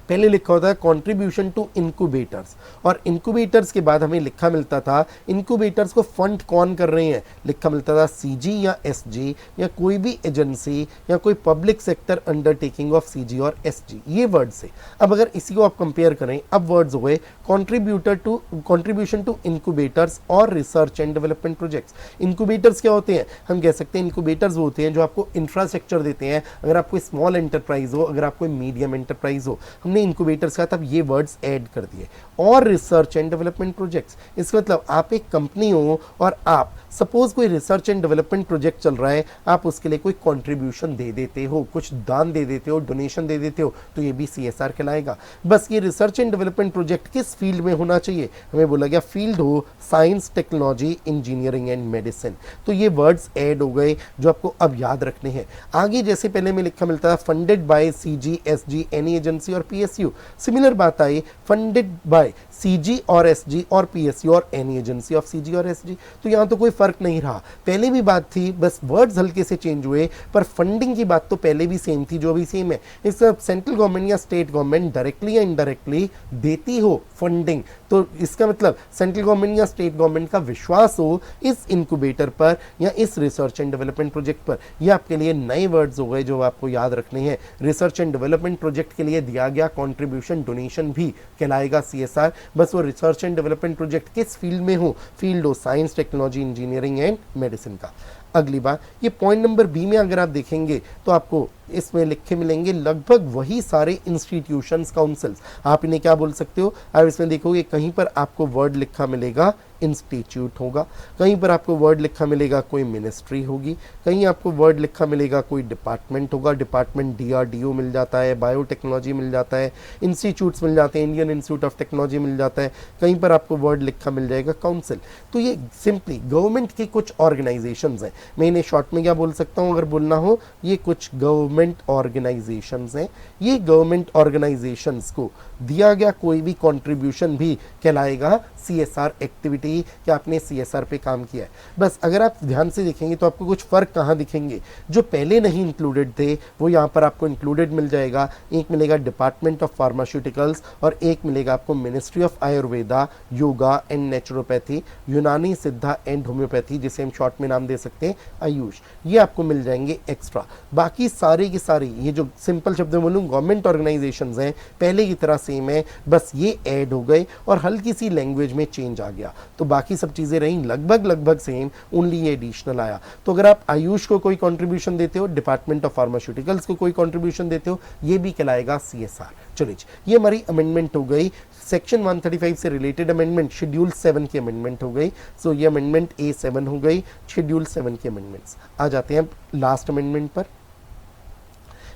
पहले लिखा होता है कंट्रीब्यूशन टू इंक्यूबेटर्स, और इंक्यूबेटर्स के बाद हमें लिखा मिलता था इंक्यूबेटर्स को फंड कौन कर रहे हैं, लिखा मिलता था CG या SG या कोई भी एजेंसी या कोई public sector undertaking of CG और SG, ये वर्ड से। अब अगर इसी को आप कंपेयर करें, अब वर्ड्स हुए कंट्रीब्यूशन टू इंक्यूबेटर्स और research and development projects. Incubators क्या होते हैं, हम कह सकते हैं इंक्यूबेटर्स वो होते हैं जो आपको इंफ्रास्ट्रक्चर देते हैं। अगर आप कोई स्मॉल एंटरप्राइज हो, अगर आप कोई मीडियम एंटरप्राइज हो, हमने इंक्यूबेटर्स का तब ये वर्ड्स ऐड कर दिए। और रिसर्च एंड डेवलपमेंट प्रोजेक्ट्स, इसका मतलब आप एक कंपनी हो और आप सपोज कोई रिसर्च एंड डेवलपमेंट प्रोजेक्ट चल रहा है, आप उसके लिए कोई कंट्रीब्यूशन दे देते हो, कुछ दान दे देते हो, डोनेशन दे देते हो, तो ये भी CSR कहलाएगा। बस ये रिसर्च एंड डेवलपमेंट प्रोजेक्ट किस फील्ड में होना चाहिए, हमें बोला गया फील्ड हो science, technology, engineering and medicine. तो ये वर्ड्स ऐड हो गए जो आपको अब याद रखने हैं। आगे जैसे पहले में लिखा मिलता है funded by CG, SG, any agency और PSU, सिमिलर बात आई फंडेड बाय CG और SG और PSU और एनी एजेंसी ऑफ CG और SG। तो यहाँ तो कोई फर्क नहीं रहा, पहले भी बात थी, बस वर्ड्स हल्के से चेंज हुए, पर फंडिंग की बात तो पहले भी सेम थी जो भी सेम है। इसका सेंट्रल गवर्नमेंट या स्टेट गवर्नमेंट डायरेक्टली या इनडायरेक्टली देती हो फंडिंग, तो इसका मतलब सेंट्रल गवर्नमेंट या स्टेट गवर्नमेंट का विश्वास हो इस इंक्यूबेटर पर या इस रिसर्च एंड डेवलपमेंट प्रोजेक्ट पर। ये आपके लिए नए वर्ड्स हो गए जो आपको याद रखने हैं। रिसर्च एंड डेवलपमेंट प्रोजेक्ट के लिए दिया गया कंट्रीब्यूशन, डोनेशन भी कहलाएगा CSR, बस वो रिसर्च एंड डेवलपमेंट प्रोजेक्ट किस फील्ड में हो, फील्ड हो science, technology, engineering and medicine का। अगली बात, ये पॉइंट नंबर B में अगर आप देखेंगे तो आपको इसमें लिखे मिलेंगे लगभग वही सारे इंस्टीट्यूशंस, काउंसिल्स। आप इन्हें क्या बोल सकते हो, आप इसमें देखोगे कहीं पर आपको वर्ड लिखा मिलेगा इंस्टीट्यूट होगा, कहीं पर आपको वर्ड लिखा मिलेगा कोई मिनिस्ट्री होगी, कहीं आपको वर्ड लिखा मिलेगा कोई डिपार्टमेंट होगा, डिपार्टमेंट DRDO मिल जाता है, बायोटेक्नोलॉजी मिल जाता है, इंस्टीट्यूट्स मिल जाते हैं, इंडियन इंस्टीट्यूट ऑफ टेक्नोलॉजी मिल जाता है, कहीं पर आपको वर्ड लिखा मिल जाएगा काउंसिल। तो ये सिंपली गवर्नमेंट के कुछ ऑर्गेनाइजेशंस हैं। मैं इन्हें शॉर्ट में क्या बोल सकता हूँ अगर बोलना हो, ये कुछ गवर्नमेंट ऑर्गेनाइजेशंस हैं। ये गवर्नमेंट ऑर्गेनाइजेशंस को दिया गया कोई भी कंट्रीब्यूशन भी कहलाएगा CSR एक्टिविटी, कि आपने CSR पे काम किया है। बस अगर आप ध्यान से देखेंगे तो आपको कुछ फर्क कहाँ दिखेंगे, जो पहले नहीं इंक्लूडेड थे वो यहाँ पर आपको इंक्लूडेड मिल जाएगा। एक मिलेगा डिपार्टमेंट ऑफ फार्मास्यूटिकल्स और एक मिलेगा आपको ministry of Ayurveda, yoga and naturopathy, यूनानी सिद्धा एंड होम्योपैथी, जिसे हम शॉर्ट में नाम दे सकते हैं आयुष। ये आपको मिल जाएंगे एक्स्ट्रा। बाकी सारे के सारे ये जो सिंपल शब्द में बोलूँ गवर्नमेंट ऑर्गेनाइजेशंस हैं पहले की तरह सेम है, बस ये ऐड हो गए और हल्की सी लैंग्वेज में चेंज आ गया। तो बाकी सब चीज़ें रहीं लगभग सेम, ओनली ये एडिशनल आया। तो अगर आप आयुष को कोई कंट्रीब्यूशन देते हो, डिपार्टमेंट ऑफ फार्मास्यूटिकल्स को कोई कंट्रीब्यूशन देते हो, ये भी कहलाएगा CSR। चलिए ये हमारी अमेंडमेंट हो गई। सेक्शन 135 से रिलेटेड अमेंडमेंट शेड्यूल 7 की अमेंडमेंट हो गई। सो ये अमेंडमेंट A7 हो गई, शेड्यूल 7 की अमेंडमेंट्स। आ जाते हैं लास्ट अमेंडमेंट पर,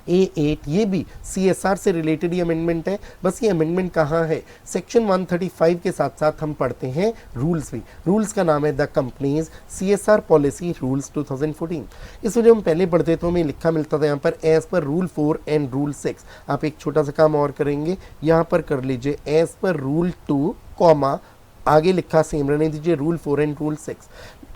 A8। ये भी CSR से रिलेटेड ही अमेंडमेंट है। बस ये अमेंडमेंट कहाँ है, सेक्शन 135 के साथ साथ हम पढ़ते हैं रूल्स भी। रूल्स का नाम है the companies CSR policy rules 2014। इस वजह हम पहले पढ़ते तो हमें लिखा मिलता था यहाँ पर as per rule 4 and rule 6। आप एक छोटा सा काम और करेंगे, यहाँ पर कर लीजिए एज पर रूल 2 कॉमा आगे लिखा सेम रहने दीजिए रूल 4 एंड रूल 6।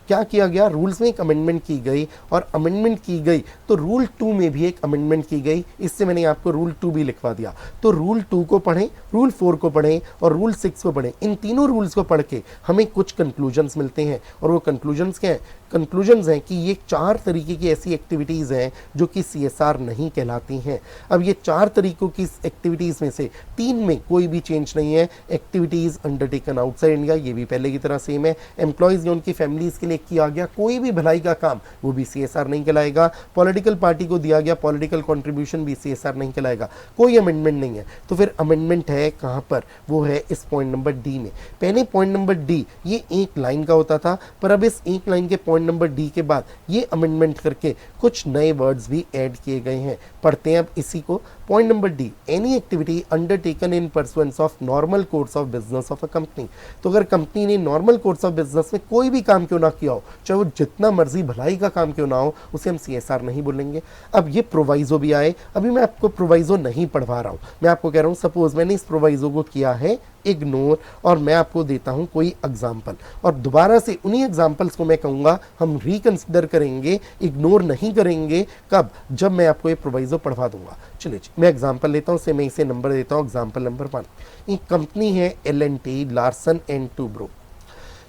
क्या किया गया, रूल्स में एक अमेंडमेंट की गई और अमेंडमेंट की गई तो रूल 2 में भी एक अमेंडमेंट की गई। इससे मैंने आपको रूल 2 भी लिखवा दिया। तो रूल 2 को पढ़ें, रूल 4 को पढ़ें और रूल 6 को पढ़ें। इन तीनों रूल्स को पढ़ के हमें कुछ कंक्लूजन्स मिलते हैं और वो कंक्लूजन्स क्या हैं, कंक्लूजन्स हैं कि ये 4 तरीके की ऐसी एक्टिविटीज़ हैं जो कि CSR नहीं कहलाती हैं। अब ये 4 तरीकों की एक्टिविटीज़ में से 3 में कोई भी चेंज नहीं है। एक्टिविटीज़ अंडरटेकन आउटसाइड इंडिया, ये भी पहले की तरह सेम है। एम्प्लॉयज़ या उनकी फैमिलीज़ के लिए किया गया कोई भी भलाई का काम वो भी CSR नहीं कहलाएगा। पॉलिटिकल पार्टी को दिया गया पॉलिटिकल कंट्रीब्यूशन भी CSR नहीं कहलाएगा। कोई अमेंडमेंट नहीं है। तो फिर अमेंडमेंट है कहाँ पर, वो है इस पॉइंट नंबर डी में। पहले पॉइंट नंबर डी ये एक लाइन का होता था, पर अब इस एक लाइन के पॉइंट नंबर डी के बाद ये अमेंडमेंट करके कुछ नए वर्ड्स भी ऐड किए गए हैं। पढ़ते हैं अब इसी को। Point number D, any activity undertaken in pursuance of normal course of business of a company. तो अगर कंपनी ने नॉर्मल कोर्स ऑफ बिजनेस में कोई भी काम क्यों ना किया हो, चाहे वो जितना मर्जी भलाई का काम क्यों ना हो, उसे हम CSR नहीं बोलेंगे। अब ये प्रोवाइजो भी आए। अभी मैं आपको प्रोवाइजो नहीं पढ़वा रहा हूँ, मैं आपको कह रहा हूँ सपोज मैंने इस प्रोवाइजो को किया है इग्नोर, और मैं आपको देता हूं कोई एग्जाम्पल, और दोबारा से उन्हीं एग्जाम्पल्स को मैं कहूंगा हम रिकंसिडर करेंगे, इग्नोर नहीं करेंगे। कब? जब मैं आपको ये प्रोवाइजो पढ़वा दूंगा। चलिए जी, मैं एग्जाम्पल लेता हूं, मैं इसे नंबर देता हूं। एग्जाम्पल नंबर 1, एक कंपनी है L&T लार्सन एंड टूब्रो।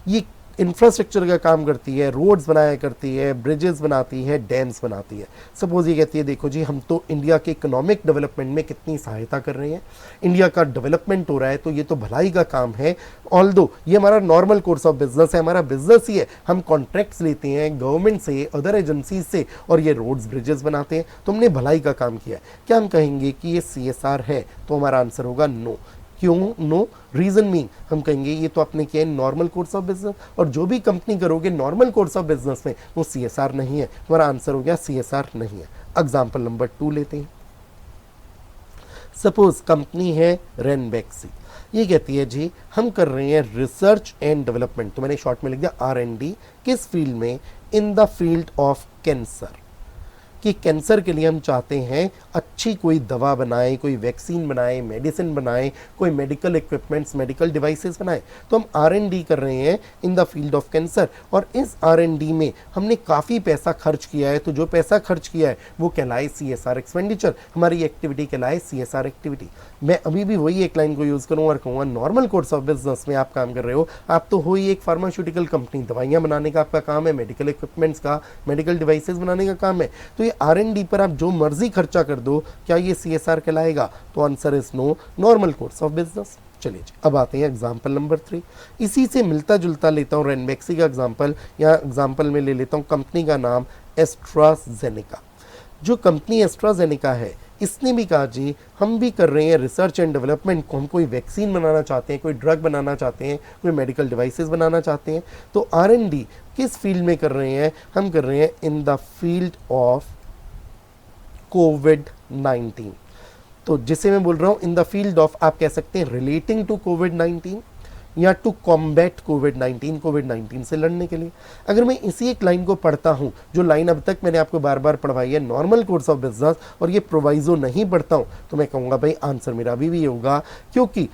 ये इंफ्रास्ट्रक्चर का काम करती है, रोड्स बनाया करती है, ब्रिजेस बनाती है, डैम्स बनाती है। सपोज ये कहती है देखो जी हम तो इंडिया के इकोनॉमिक डेवलपमेंट में कितनी सहायता कर रहे हैं, इंडिया का डेवलपमेंट हो रहा है, तो ये तो भलाई का काम है। ऑल्दो ये हमारा नॉर्मल कोर्स ऑफ बिजनेस है, हमारा बिजनेस ही है, हम कॉन्ट्रैक्ट्स लेते हैं गवर्नमेंट से, अदर एजेंसीज से, और ये रोड्स ब्रिजेस बनाते हैं, तो हमने भलाई का काम किया है। क्या हम कहेंगे कि ये CSR है? तो हमारा आंसर होगा नो। क्यों नो? रीजन मीन हम कहेंगे ये तो आपने किया है नॉर्मल कोर्स ऑफ बिजनेस, और जो भी कंपनी करोगे नॉर्मल कोर्स ऑफ बिजनेस में वो CSR नहीं है। हमारा आंसर हो गया CSR नहीं है। एग्जाम्पल नंबर 2 लेते हैं। सपोज कंपनी है रेनबेक्सी, ये कहती है जी हम कर रहे हैं रिसर्च एंड डेवलपमेंट, तो मैंने शॉर्ट में लिख दिया R&D, किस फील्ड में? इन द फील्ड ऑफ कैंसर, कि कैंसर के लिए हम चाहते हैं अच्छी कोई दवा बनाए, कोई वैक्सीन बनाए, मेडिसिन बनाए, कोई मेडिकल इक्विपमेंट्स, मेडिकल डिवाइसेस बनाए। तो हम R&D कर रहे हैं इन द फील्ड ऑफ कैंसर, और इस R&D में हमने काफ़ी पैसा खर्च किया है। तो जो पैसा खर्च किया है वो कहलाए CSR एक्सपेंडिचर, हमारी एक्टिविटी कहलाए CSR एक्टिविटी। मैं अभी भी वही एक लाइन को यूज़ करूँ और कहूँगा नॉर्मल कोर्स ऑफ बिजनेस में आप काम कर रहे हो, आप तो हो ही एक फार्मास्यूटिकल कंपनी, दवाइयाँ बनाने का आपका काम है, मेडिकल इक्विपमेंट्स का, मेडिकल डिवाइसेस बनाने का काम है। तो R&D पर आप जो मर्जी खर्चा कर दो, क्या ये CSR कहलाएगा? तो answer is no, normal course of business. चलिए जी, अब आते हैं एग्जाम्पल नंबर 3। इसी से मिलता जुलता लेता हूँ रेनबेक्सी का एग्जाम्पल, या एग्जाम्पल में ले लेता हूँ कंपनी का नाम एस्ट्राजेनेका। जो कंपनी एस्ट्राजेनेका है, इसने भी कहा जी हम भी कर रहे हैं रिसर्च एंड डेवलपमेंट, को हम कोई वैक्सीन बनाना चाहते हैं, कोई ड्रग बनाना चाहते हैं, कोई मेडिकल डिवाइसेस बनाना चाहते हैं। तो R&D किस फील्ड में कर रहे हैं? हम कर रहे हैं इन द फील्ड ऑफ कोविड-19। तो जिसे मैं बोल रहा हूं इन द फील्ड ऑफ, आप कह सकते हैं रिलेटिंग टू कोविड-19 या टू कॉम्बैट कोविड-19 से लड़ने के लिए। अगर मैं इसी एक लाइन को पढ़ता हूं, जो लाइन अब तक मैंने आपको बार बार पढ़वाई है नॉर्मल कोर्स ऑफ बिजनेस, और ये प्रोवाइजो नहीं पढ़ता हूं, तो मैं कहूंगा भाई आंसर मेरा अभी भी होगा, क्योंकि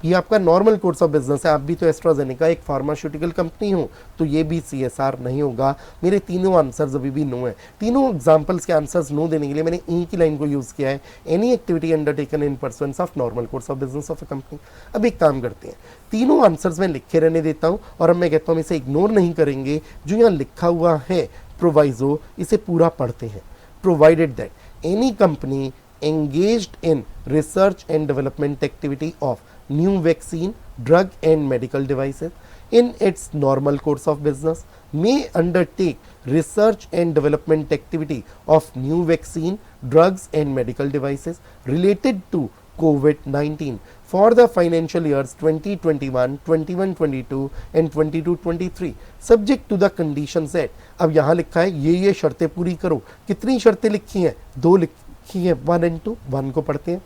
ये आपका नॉर्मल कोर्स ऑफ बिजनेस है, आप भी तो एस्ट्राजेनेका एक फार्मास्यूटिकल कंपनी हो, तो ये भी CSR नहीं होगा। मेरे तीनों आंसर्स अभी भी नो है। तीनों एग्जांपल्स के आंसर्स नो देने के लिए मैंने एक ही लाइन को यूज किया है, any activity undertaken in pursuance of normal course of business of a company. अब एक काम करते हैं, तीनों आंसर्स में लिखे रहने देता हूं, और अब मैं कहता हूं इसे इग्नोर नहीं करेंगे। जो यहाँ लिखा हुआ है प्रोवाइजो, इसे पूरा पढ़ते हैं। Provided that any company engaged in research and development activity of new vaccine, drug and medical devices in its normal course of business may undertake research and development activity of new vaccine, drugs and medical devices related to COVID-19 for the financial years 2021, 21-22 and 22-23 subject to the conditions set। अब यहाँ लिखा है ये शर्तें पूरी करो। कितनी शर्तें लिखी हैं? 2 लिखी है, 1 and 2। 1 को पढ़ते हैं।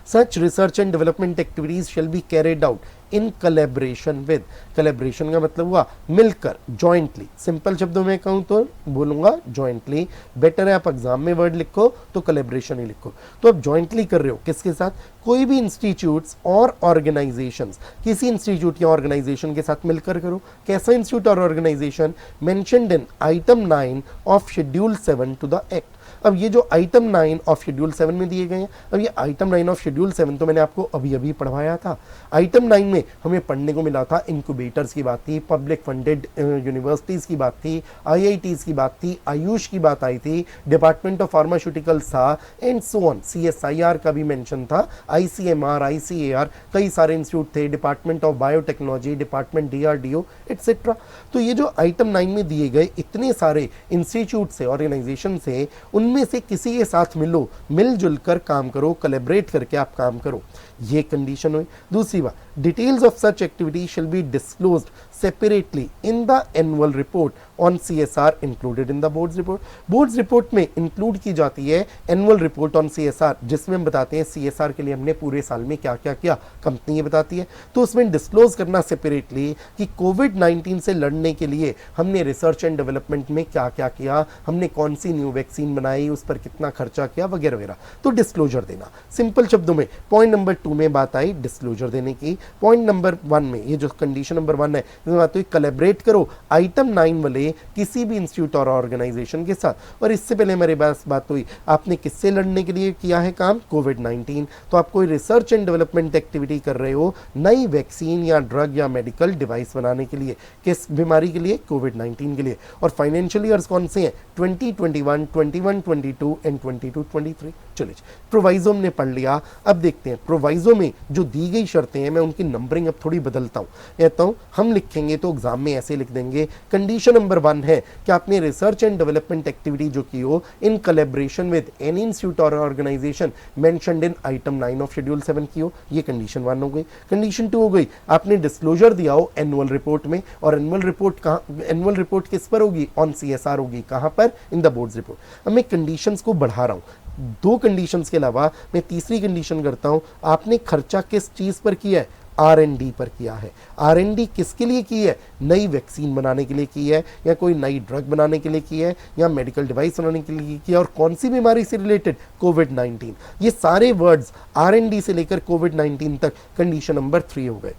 Such research and development activities shall be carried out in collaboration with, collaboration का मतलब हुआ मिलकर, jointly। सिंपल शब्दों में कहूँ तो बोलूँगा jointly, बेटर है आप एग्जाम में वर्ड लिखो तो collaboration ही लिखो। तो आप jointly कर रहे हो किसके साथ? कोई भी इंस्टीट्यूट्स और ऑर्गेनाइजेशंस, किसी इंस्टीट्यूट या ऑर्गेनाइजेशन के साथ मिलकर करो। कैसा इंस्टीट्यूट और organisation? Mentioned in item 9 of schedule 7 to the act. अब ये जो आइटम 9 ऑफ शेड्यूल 7 में दिए गए हैं, अब ये आइटम 9 ऑफ शेड्यूल 7 तो मैंने आपको अभी अभी पढ़वाया था। आइटम 9 में हमें पढ़ने को मिला था इंक्यूबेटर्स की बात थी, पब्लिक फंडेड यूनिवर्सिटीज की बात थी, आईआईटीज की बात थी, आयुष की बात आई थी, डिपार्टमेंट ऑफ फार्मास्यूटिकल्स था एंड सो ऑन, सीएसआईआर का भी मेंशन था, आईसीएमआर, आईसीएआर, कई सारे इंस्टीट्यूट थे, department of biotechnology, department DRDO etcetera. तो ये जो आइटम 9 में दिए गए इतने सारे इंस्टीट्यूट से, ऑर्गेनाइजेशन से, उनमें से किसी के साथ मिलो, मिलजुल कर काम करो, कोलैबोरेट करके आप काम करो, ये कंडीशन हुई। दूसरी बात, details of such activity shall be disclosed separately in the annual report on CSR included in the board's report. Boards report में इंक्लूड की जाती है एनुअल रिपोर्ट ऑन सीएसआर, जिसमें हम बताते हैं सीएसआर के लिए हमने पूरे साल में क्या क्या किया, कंपनी ये बताती है। तो उसमें डिस्क्लोज करना सेपरेटली कि कोविड-19 से लड़ने के लिए हमने रिसर्च एंड डेवलपमेंट में क्या क्या किया, हमने कौन सी न्यू वैक्सीन बनाई, उस पर कितना खर्चा किया वगैरह वगैरह, तो डिस्क्लोजर देना। सिंपल शब्दों में पॉइंट नंबर 2 में बात आई डिस्क्लोजर देने की। पॉइंट नंबर 1 में, ये जो कंडीशन नंबर 1 है, इसमें बात हुई कोलैबोरेट करो आइटम 9 वाले किसी भी इंस्टीट्यूट और ऑर्गेनाइजेशन के साथ। और इससे पहले हमारे पास बात हुई आपने किससे लड़ने के लिए किया है काम, कोविड-19, तो आप कोई रिसर्च एंड डेवलपमेंट एक्टिविटी कर रहे हो नई वैक्सीन या ड्रग या मेडिकल डिवाइस बनाने के लिए, किस बीमारी के लिए, कोविड-19 के लिए। और फाइनेंशियल ईयर्स कौन से हैं, 2021, 21-22 एंड 22-23। चलिए प्रोवाइजो हमने पढ़ लिया। अब देखते हैं प्रोवाइजो में जो दी गई शर्तें हैं, मैं उनकी नंबरिंग अब थोड़ी बदलता हूं, कहता हूं हम लिखेंगे तो एग्जाम में ऐसे लिख देंगे। कंडीशन नंबर 1 है कि आपने रिसर्च एंड डेवलपमेंट एक्टिविटी जो की हो in collaboration with any institute और organisation mentioned in item 9 of schedule 7 की हो, ये कंडीशन 1 हो गई। कंडीशन 2 हो गई आपने डिस्क्लोजर दिया हो एनुअल रिपोर्ट में, और एनुअल रिपोर्ट किस पर होगी, ऑन सीएसआर होगी, कहां पर, इन द बोर्ड्स रिपोर्ट। अब मैं कंडीशंस को बढ़ा रहा हूं, 2 कंडीशंस के अलावा मैं तीसरी कंडीशन करता हूं, आपने खर्चा किस चीज पर किया है, R&D पर किया है। R&D किसके लिए की है, नई वैक्सीन बनाने के लिए की है, या कोई नई ड्रग बनाने के लिए की है, या मेडिकल डिवाइस बनाने के लिए की है, और कौन सी बीमारी से रिलेटेड, कोविड-19। ये सारे वर्ड्स R&D से लेकर कोविड-19 तक कंडीशन नंबर 3 हो गए।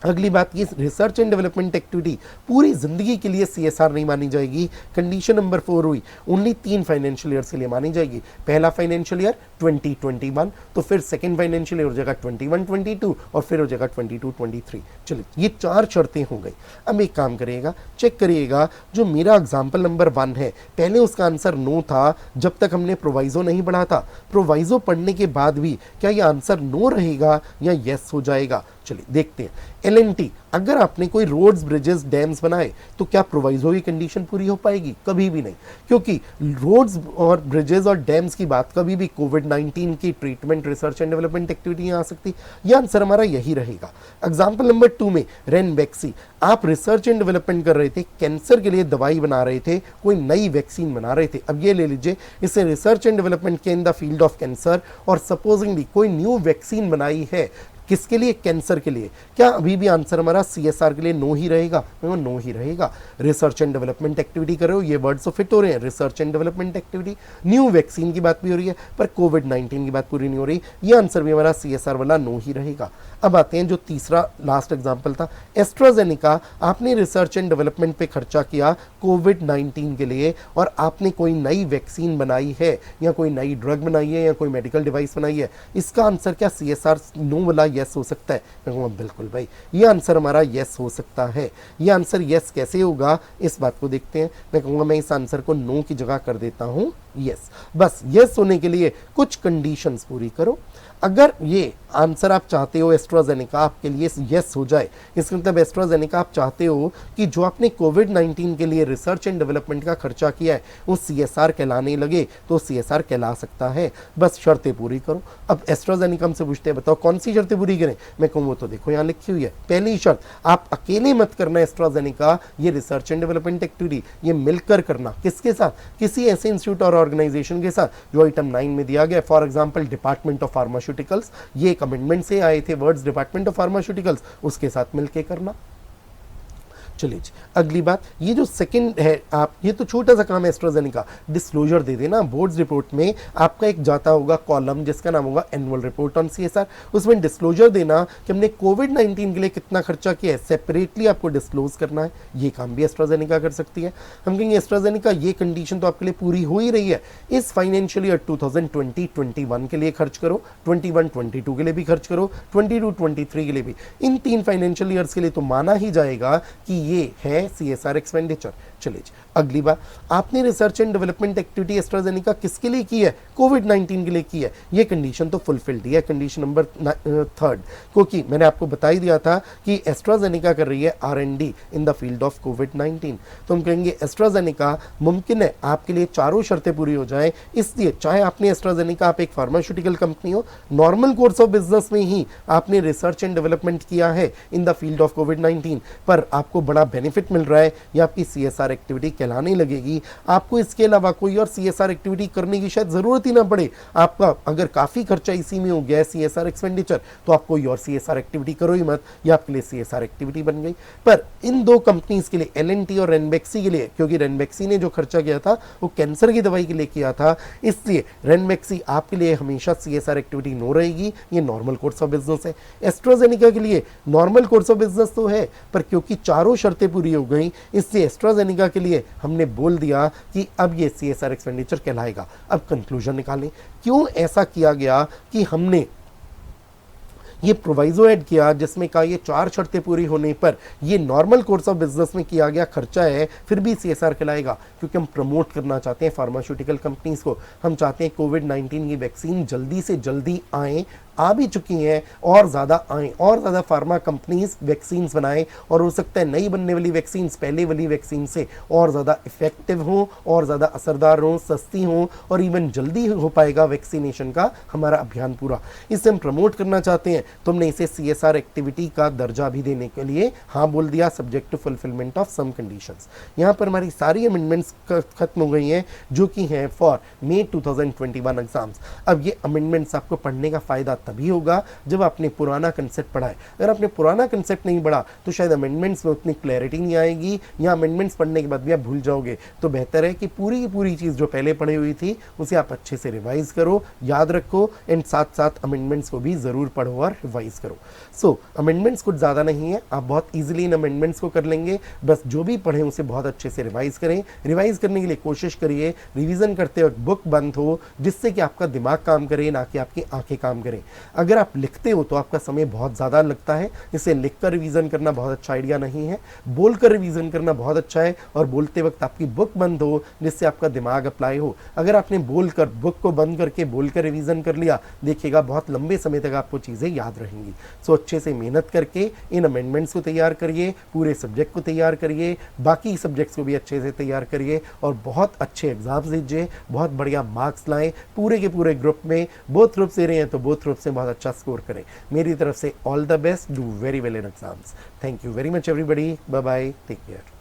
अगली बात, ये रिसर्च एंड डेवलपमेंट एक्टिविटी पूरी जिंदगी के लिए सीएसआर नहीं मानी जाएगी। कंडीशन नंबर 4 हुई ओनली 3 फाइनेंशियल ईयर्स के लिए मानी जाएगी। पहला फाइनेंशियल ईयर 2021, तो फिर सेकंड फाइनेंशियल ईयर हो जाएगा 21-22, और फिर हो जाएगा 22-23। चलिए ये 4 शर्तें हो गई। अब एक काम करिएगा, चेक करिएगा जो मेरा एग्जाम्पल नंबर 1 है, पहले उसका आंसर नो था जब तक हमने प्रोवाइजो नहीं पढ़ा था। प्रोवाइजो पढ़ने के बाद भी क्या ये आंसर नो रहेगा या यस हो जाएगा, चलिए देखते हैं। एलएनटी, अगर आपने कोई रोड्स, ब्रिजेस, डैम्स बनाए तो क्या प्रोवाइजो की कंडीशन पूरी हो पाएगी, कभी भी नहीं, क्योंकि रोड्स और ब्रिजेस और डैम्स की बात कभी भी कोविड-19 की treatment, research and development activity आ सकती, यह आंसर हमारा यही रहेगा। एग्जाम्पल नंबर 2 में रेनवैक्सी, आप रिसर्च एंड डेवलपमेंट कर रहे थे, कैंसर के लिए दवाई बना रहे थे, कोई नई वैक्सीन बना रहे थे। अब ये ले लीजिए, इसे रिसर्च एंड डेवलपमेंट के इन द फील्ड ऑफ कैंसर, और सपोजिंगली कोई न्यू वैक्सीन बनाई है किसके लिए, कैंसर के लिए, क्या अभी भी आंसर हमारा सीएसआर के लिए नो ही रहेगा, नो ही रहेगा। रिसर्च एंड डेवलपमेंट एक्टिविटी कर रहे हो, ये वर्ड्स तो फिट हो रहे हैं, research and development activity, new vaccine की बात भी हो रही है, पर कोविड-19 की बात पूरी नहीं हो रही, ये आंसर भी हमारा सीएसआर वाला नो ही रहेगा। अब आते हैं जो तीसरा लास्ट एग्जाम्पल था, एस्ट्राजेनेका, आपने रिसर्च एंड डेवलपमेंट पे खर्चा किया कोविड-19 के लिए, और आपने कोई नई वैक्सीन बनाई है, या कोई नई ड्रग बनाई है, या कोई मेडिकल डिवाइस बनाई है, इसका आंसर क्या सीएसआर नो वाला यस हो सकता है? मैं कहूँगा बिल्कुल भाई, ये आंसर हमारा यस हो सकता है। ये आंसर यस कैसे होगा, इस बात को देखते हैं। मैं कहूँगा मैं इस आंसर को नो की जगह कर देता हूँ यस। बस यस होने के लिए कुछ कंडीशंस पूरी करो। अगर ये आंसर आप चाहते हो एस्ट्राजेनेका आपके लिए यस हो जाए, इसका मतलब एस्ट्राजेनेका आप चाहते हो कि जो आपने कोविड-19 के लिए रिसर्च एंड डेवलपमेंट का खर्चा किया है वो सीएसआर कहलाने लगे, तो सीएसआर कहला सकता है। बस शर्तें पूरी करो। अब एस्ट्राजेनेका हमसे पूछते हैं बताओ कौन सी शर्तें पूरी करें, मैं कहूँ वो तो देखो यहाँ लिखी हुई है। पहली शर्त, आप अकेले मत करना एस्ट्राजेनेका, ये रिसर्च एंड डेवलपमेंट एक्टिविटी ये मिलकर करना, किसके साथ, किसी ऐसे इंस्टीट्यूट और ऑर्गेनाइजेशन के साथ जो आइटम 9 में दिया गया। For example department of pharmaceuticals, ये एक अमेंडमेंट से आए थे वर्ड्स, डिपार्टमेंट ऑफ फार्मास्यूटिकल्स, उसके साथ मिलकर करना। चलिए जी, अगली बात, ये जो सेकंड है, आप ये तो छोटा सा काम है एस्ट्राजेनेका, डिस्क्लोजर दे देना। बोर्ड्स रिपोर्ट में आपका एक जाता होगा कॉलम जिसका नाम होगा एनुअल रिपोर्ट ऑन सीएसआर, उसमें डिस्क्लोजर देना कि हमने कोविड-19 के लिए कितना खर्चा किया है, सेपरेटली आपको डिस्क्लोज करना है। ये काम भी एस्ट्राजेनेका कर सकती है। हम कहेंगे एस्ट्राजेनेका ये कंडीशन तो आपके लिए पूरी हो ही रही है, इस फाइनेंशियल ईयर 2020-21 के लिए खर्च करो, 21-22 के लिए भी खर्च करो, 22-23 के लिए भी, इन 3 फाइनेंशियल ईयर्स के लिए तो माना ही जाएगा कि ये है सीएसआर एक्सपेंडिचर। चलिए जी, अगली बात, आपने research and development activity AstraZeneca किसके लिए की है, कोविड-19 के लिए की है, ये कंडीशन तो फुलफिल्ड है, कंडीशन नंबर 3, क्योंकि मैंने आपको बता ही दिया था कि एस्ट्राजेनेका कर रही है R&D in the field of कोविड-19। तो हम कहेंगे एस्ट्राजेनेका मुमकिन है आपके लिए चारों शर्तें पूरी हो जाएं, इसलिए चाहे आपने एस्ट्राजेनेका, आप एक फार्मास्यूटिकल कंपनी हो, नॉर्मल कोर्स ऑफ बिजनेस में ही आपने रिसर्च एंड डेवलपमेंट किया है इन द फील्ड ऑफ कोविड-19, पर आपको बड़ा बेनिफिट मिल रहा है, या आपकी सीएसआर एक्टिविटी कहलाने लगेगी, आपको इसके अलावा कोई और सीएसआर एक्टिविटी करने की शायद जरूरत ही ना पड़े। आपका अगर काफी खर्चा इसी में हो गया है सीएसआर एक्सपेंडिचर, तो आप कोई और सीएसआर एक्टिविटी करो ही मत, ये आपके लिए सीएसआर एक्टिविटी बन गई। पर इन 2 कंपनीज के लिए, L&T और रेनबेक्सी के लिए, क्योंकि रेनबेक्सी ने जो खर्चा किया था वो कैंसर की दवाई के लिए किया था, इसलिए रेनबेक्सी आपके लिए हमेशा सीएसआर एक्टिविटी नो रहेगी, ये नॉर्मल कोर्स ऑफ बिजनेस है। एस्ट्राजेनेका के लिए नॉर्मल कोर्स ऑफ बिजनेस तो है, पर क्योंकि चारों शर्तें पूरी हो गई, इसलिए एस्ट्राजेनेका के लिए हमने बोल दिया कि अब ये सीएसआर एक्सपेंडिचर कहलाएगा। अब कंक्लूजन निकालें, क्यों ऐसा किया गया कि हमने ये प्रोवाइजो ऐड किया जिसमें कहा ये 4 शर्तें पूरी होने पर ये नॉर्मल कोर्स ऑफ बिजनेस में किया गया खर्चा है, फिर भी सीएसआर कहलाएगा, क्योंकि हम प्रमोट करना चाहते हैं फार्मास्यूटिकल कंपनीज को। हम चाहते हैं कोविड-19 की वैक्सीन जल्दी से जल्दी आए, आ भी चुकी हैं, और ज़्यादा आएँ, और ज़्यादा फार्मा कंपनीज वैक्सीन्स बनाएं, और हो सकता है नई बनने वाली वैक्सीन्स पहले वाली वैक्सीन से और ज़्यादा इफेक्टिव हों, और ज़्यादा असरदार हों, सस्ती हों, और इवन जल्दी हो पाएगा वैक्सीनेशन का हमारा अभियान पूरा। इसे हम प्रमोट करना चाहते हैं, तो हमने इसे सीएसआर एक्टिविटी का दर्जा भी देने के लिए हाँ बोल दिया, subject to fulfilment of some conditions. यहाँ पर हमारी सारी अमेंडमेंट्स खत्म हो गई हैं जो कि हैं फॉर मई 2021 एग्जाम्स। अब ये अमेंडमेंट्स आपको पढ़ने का फ़ायदा तभी होगा जब आपने पुराना कंसेप्ट पढ़ा है। अगर आपने पुराना कंसेप्ट नहीं पढ़ा तो शायद अमेंडमेंट्स में उतनी क्लैरिटी नहीं आएगी, या अमेंडमेंट्स पढ़ने के बाद भी आप भूल जाओगे। तो बेहतर है कि पूरी की पूरी चीज़ जो पहले पढ़ी हुई थी उसे आप अच्छे से रिवाइज करो, याद रखो, एंड साथ साथ अमेंडमेंट्स को भी ज़रूर पढ़ो और रिवाइज करो। सो अमेंडमेंट्स कुछ ज़्यादा नहीं है, आप बहुत ईजिली इन अमेंडमेंट्स को कर लेंगे। बस जो भी पढ़ें उसे बहुत अच्छे से रिवाइज करें। रिवाइज करने के लिए कोशिश करिए रिवीजन करते वक्त बुक बंद हो, जिससे कि आपका दिमाग काम करे, ना कि आपकी आंखें काम करें। अगर आप लिखते हो तो आपका समय बहुत ज़्यादा लगता है, इसे लिखकर रिवीजन करना बहुत अच्छा आइडिया नहीं है। बोलकर रिवीजन करना बहुत अच्छा है, और बोलते वक्त आपकी बुक बंद हो जिससे आपका दिमाग अप्लाई हो। अगर आपने बोलकर बुक को बंद करके बोलकर रिवीजन कर लिया, देखिएगा बहुत लंबे समय तक आपको चीज़ें याद रहेंगी। सो अच्छे से मेहनत करके इन अमेंडमेंट्स को तैयार करिए, पूरे सब्जेक्ट को तैयार करिए, बाकी सब्जेक्ट्स को भी अच्छे से तैयार करिए, और बहुत अच्छे एग्जाम्स दीजिए, बहुत बढ़िया मार्क्स लाएं। पूरे के पूरे ग्रुप में बोथ ग्रुप से रहे हैं तो बोथ ग्रुप से बहुत अच्छा स्कोर करें। मेरी तरफ से all the best, do very well in exams. Thank you very much everybody, bye bye, take care.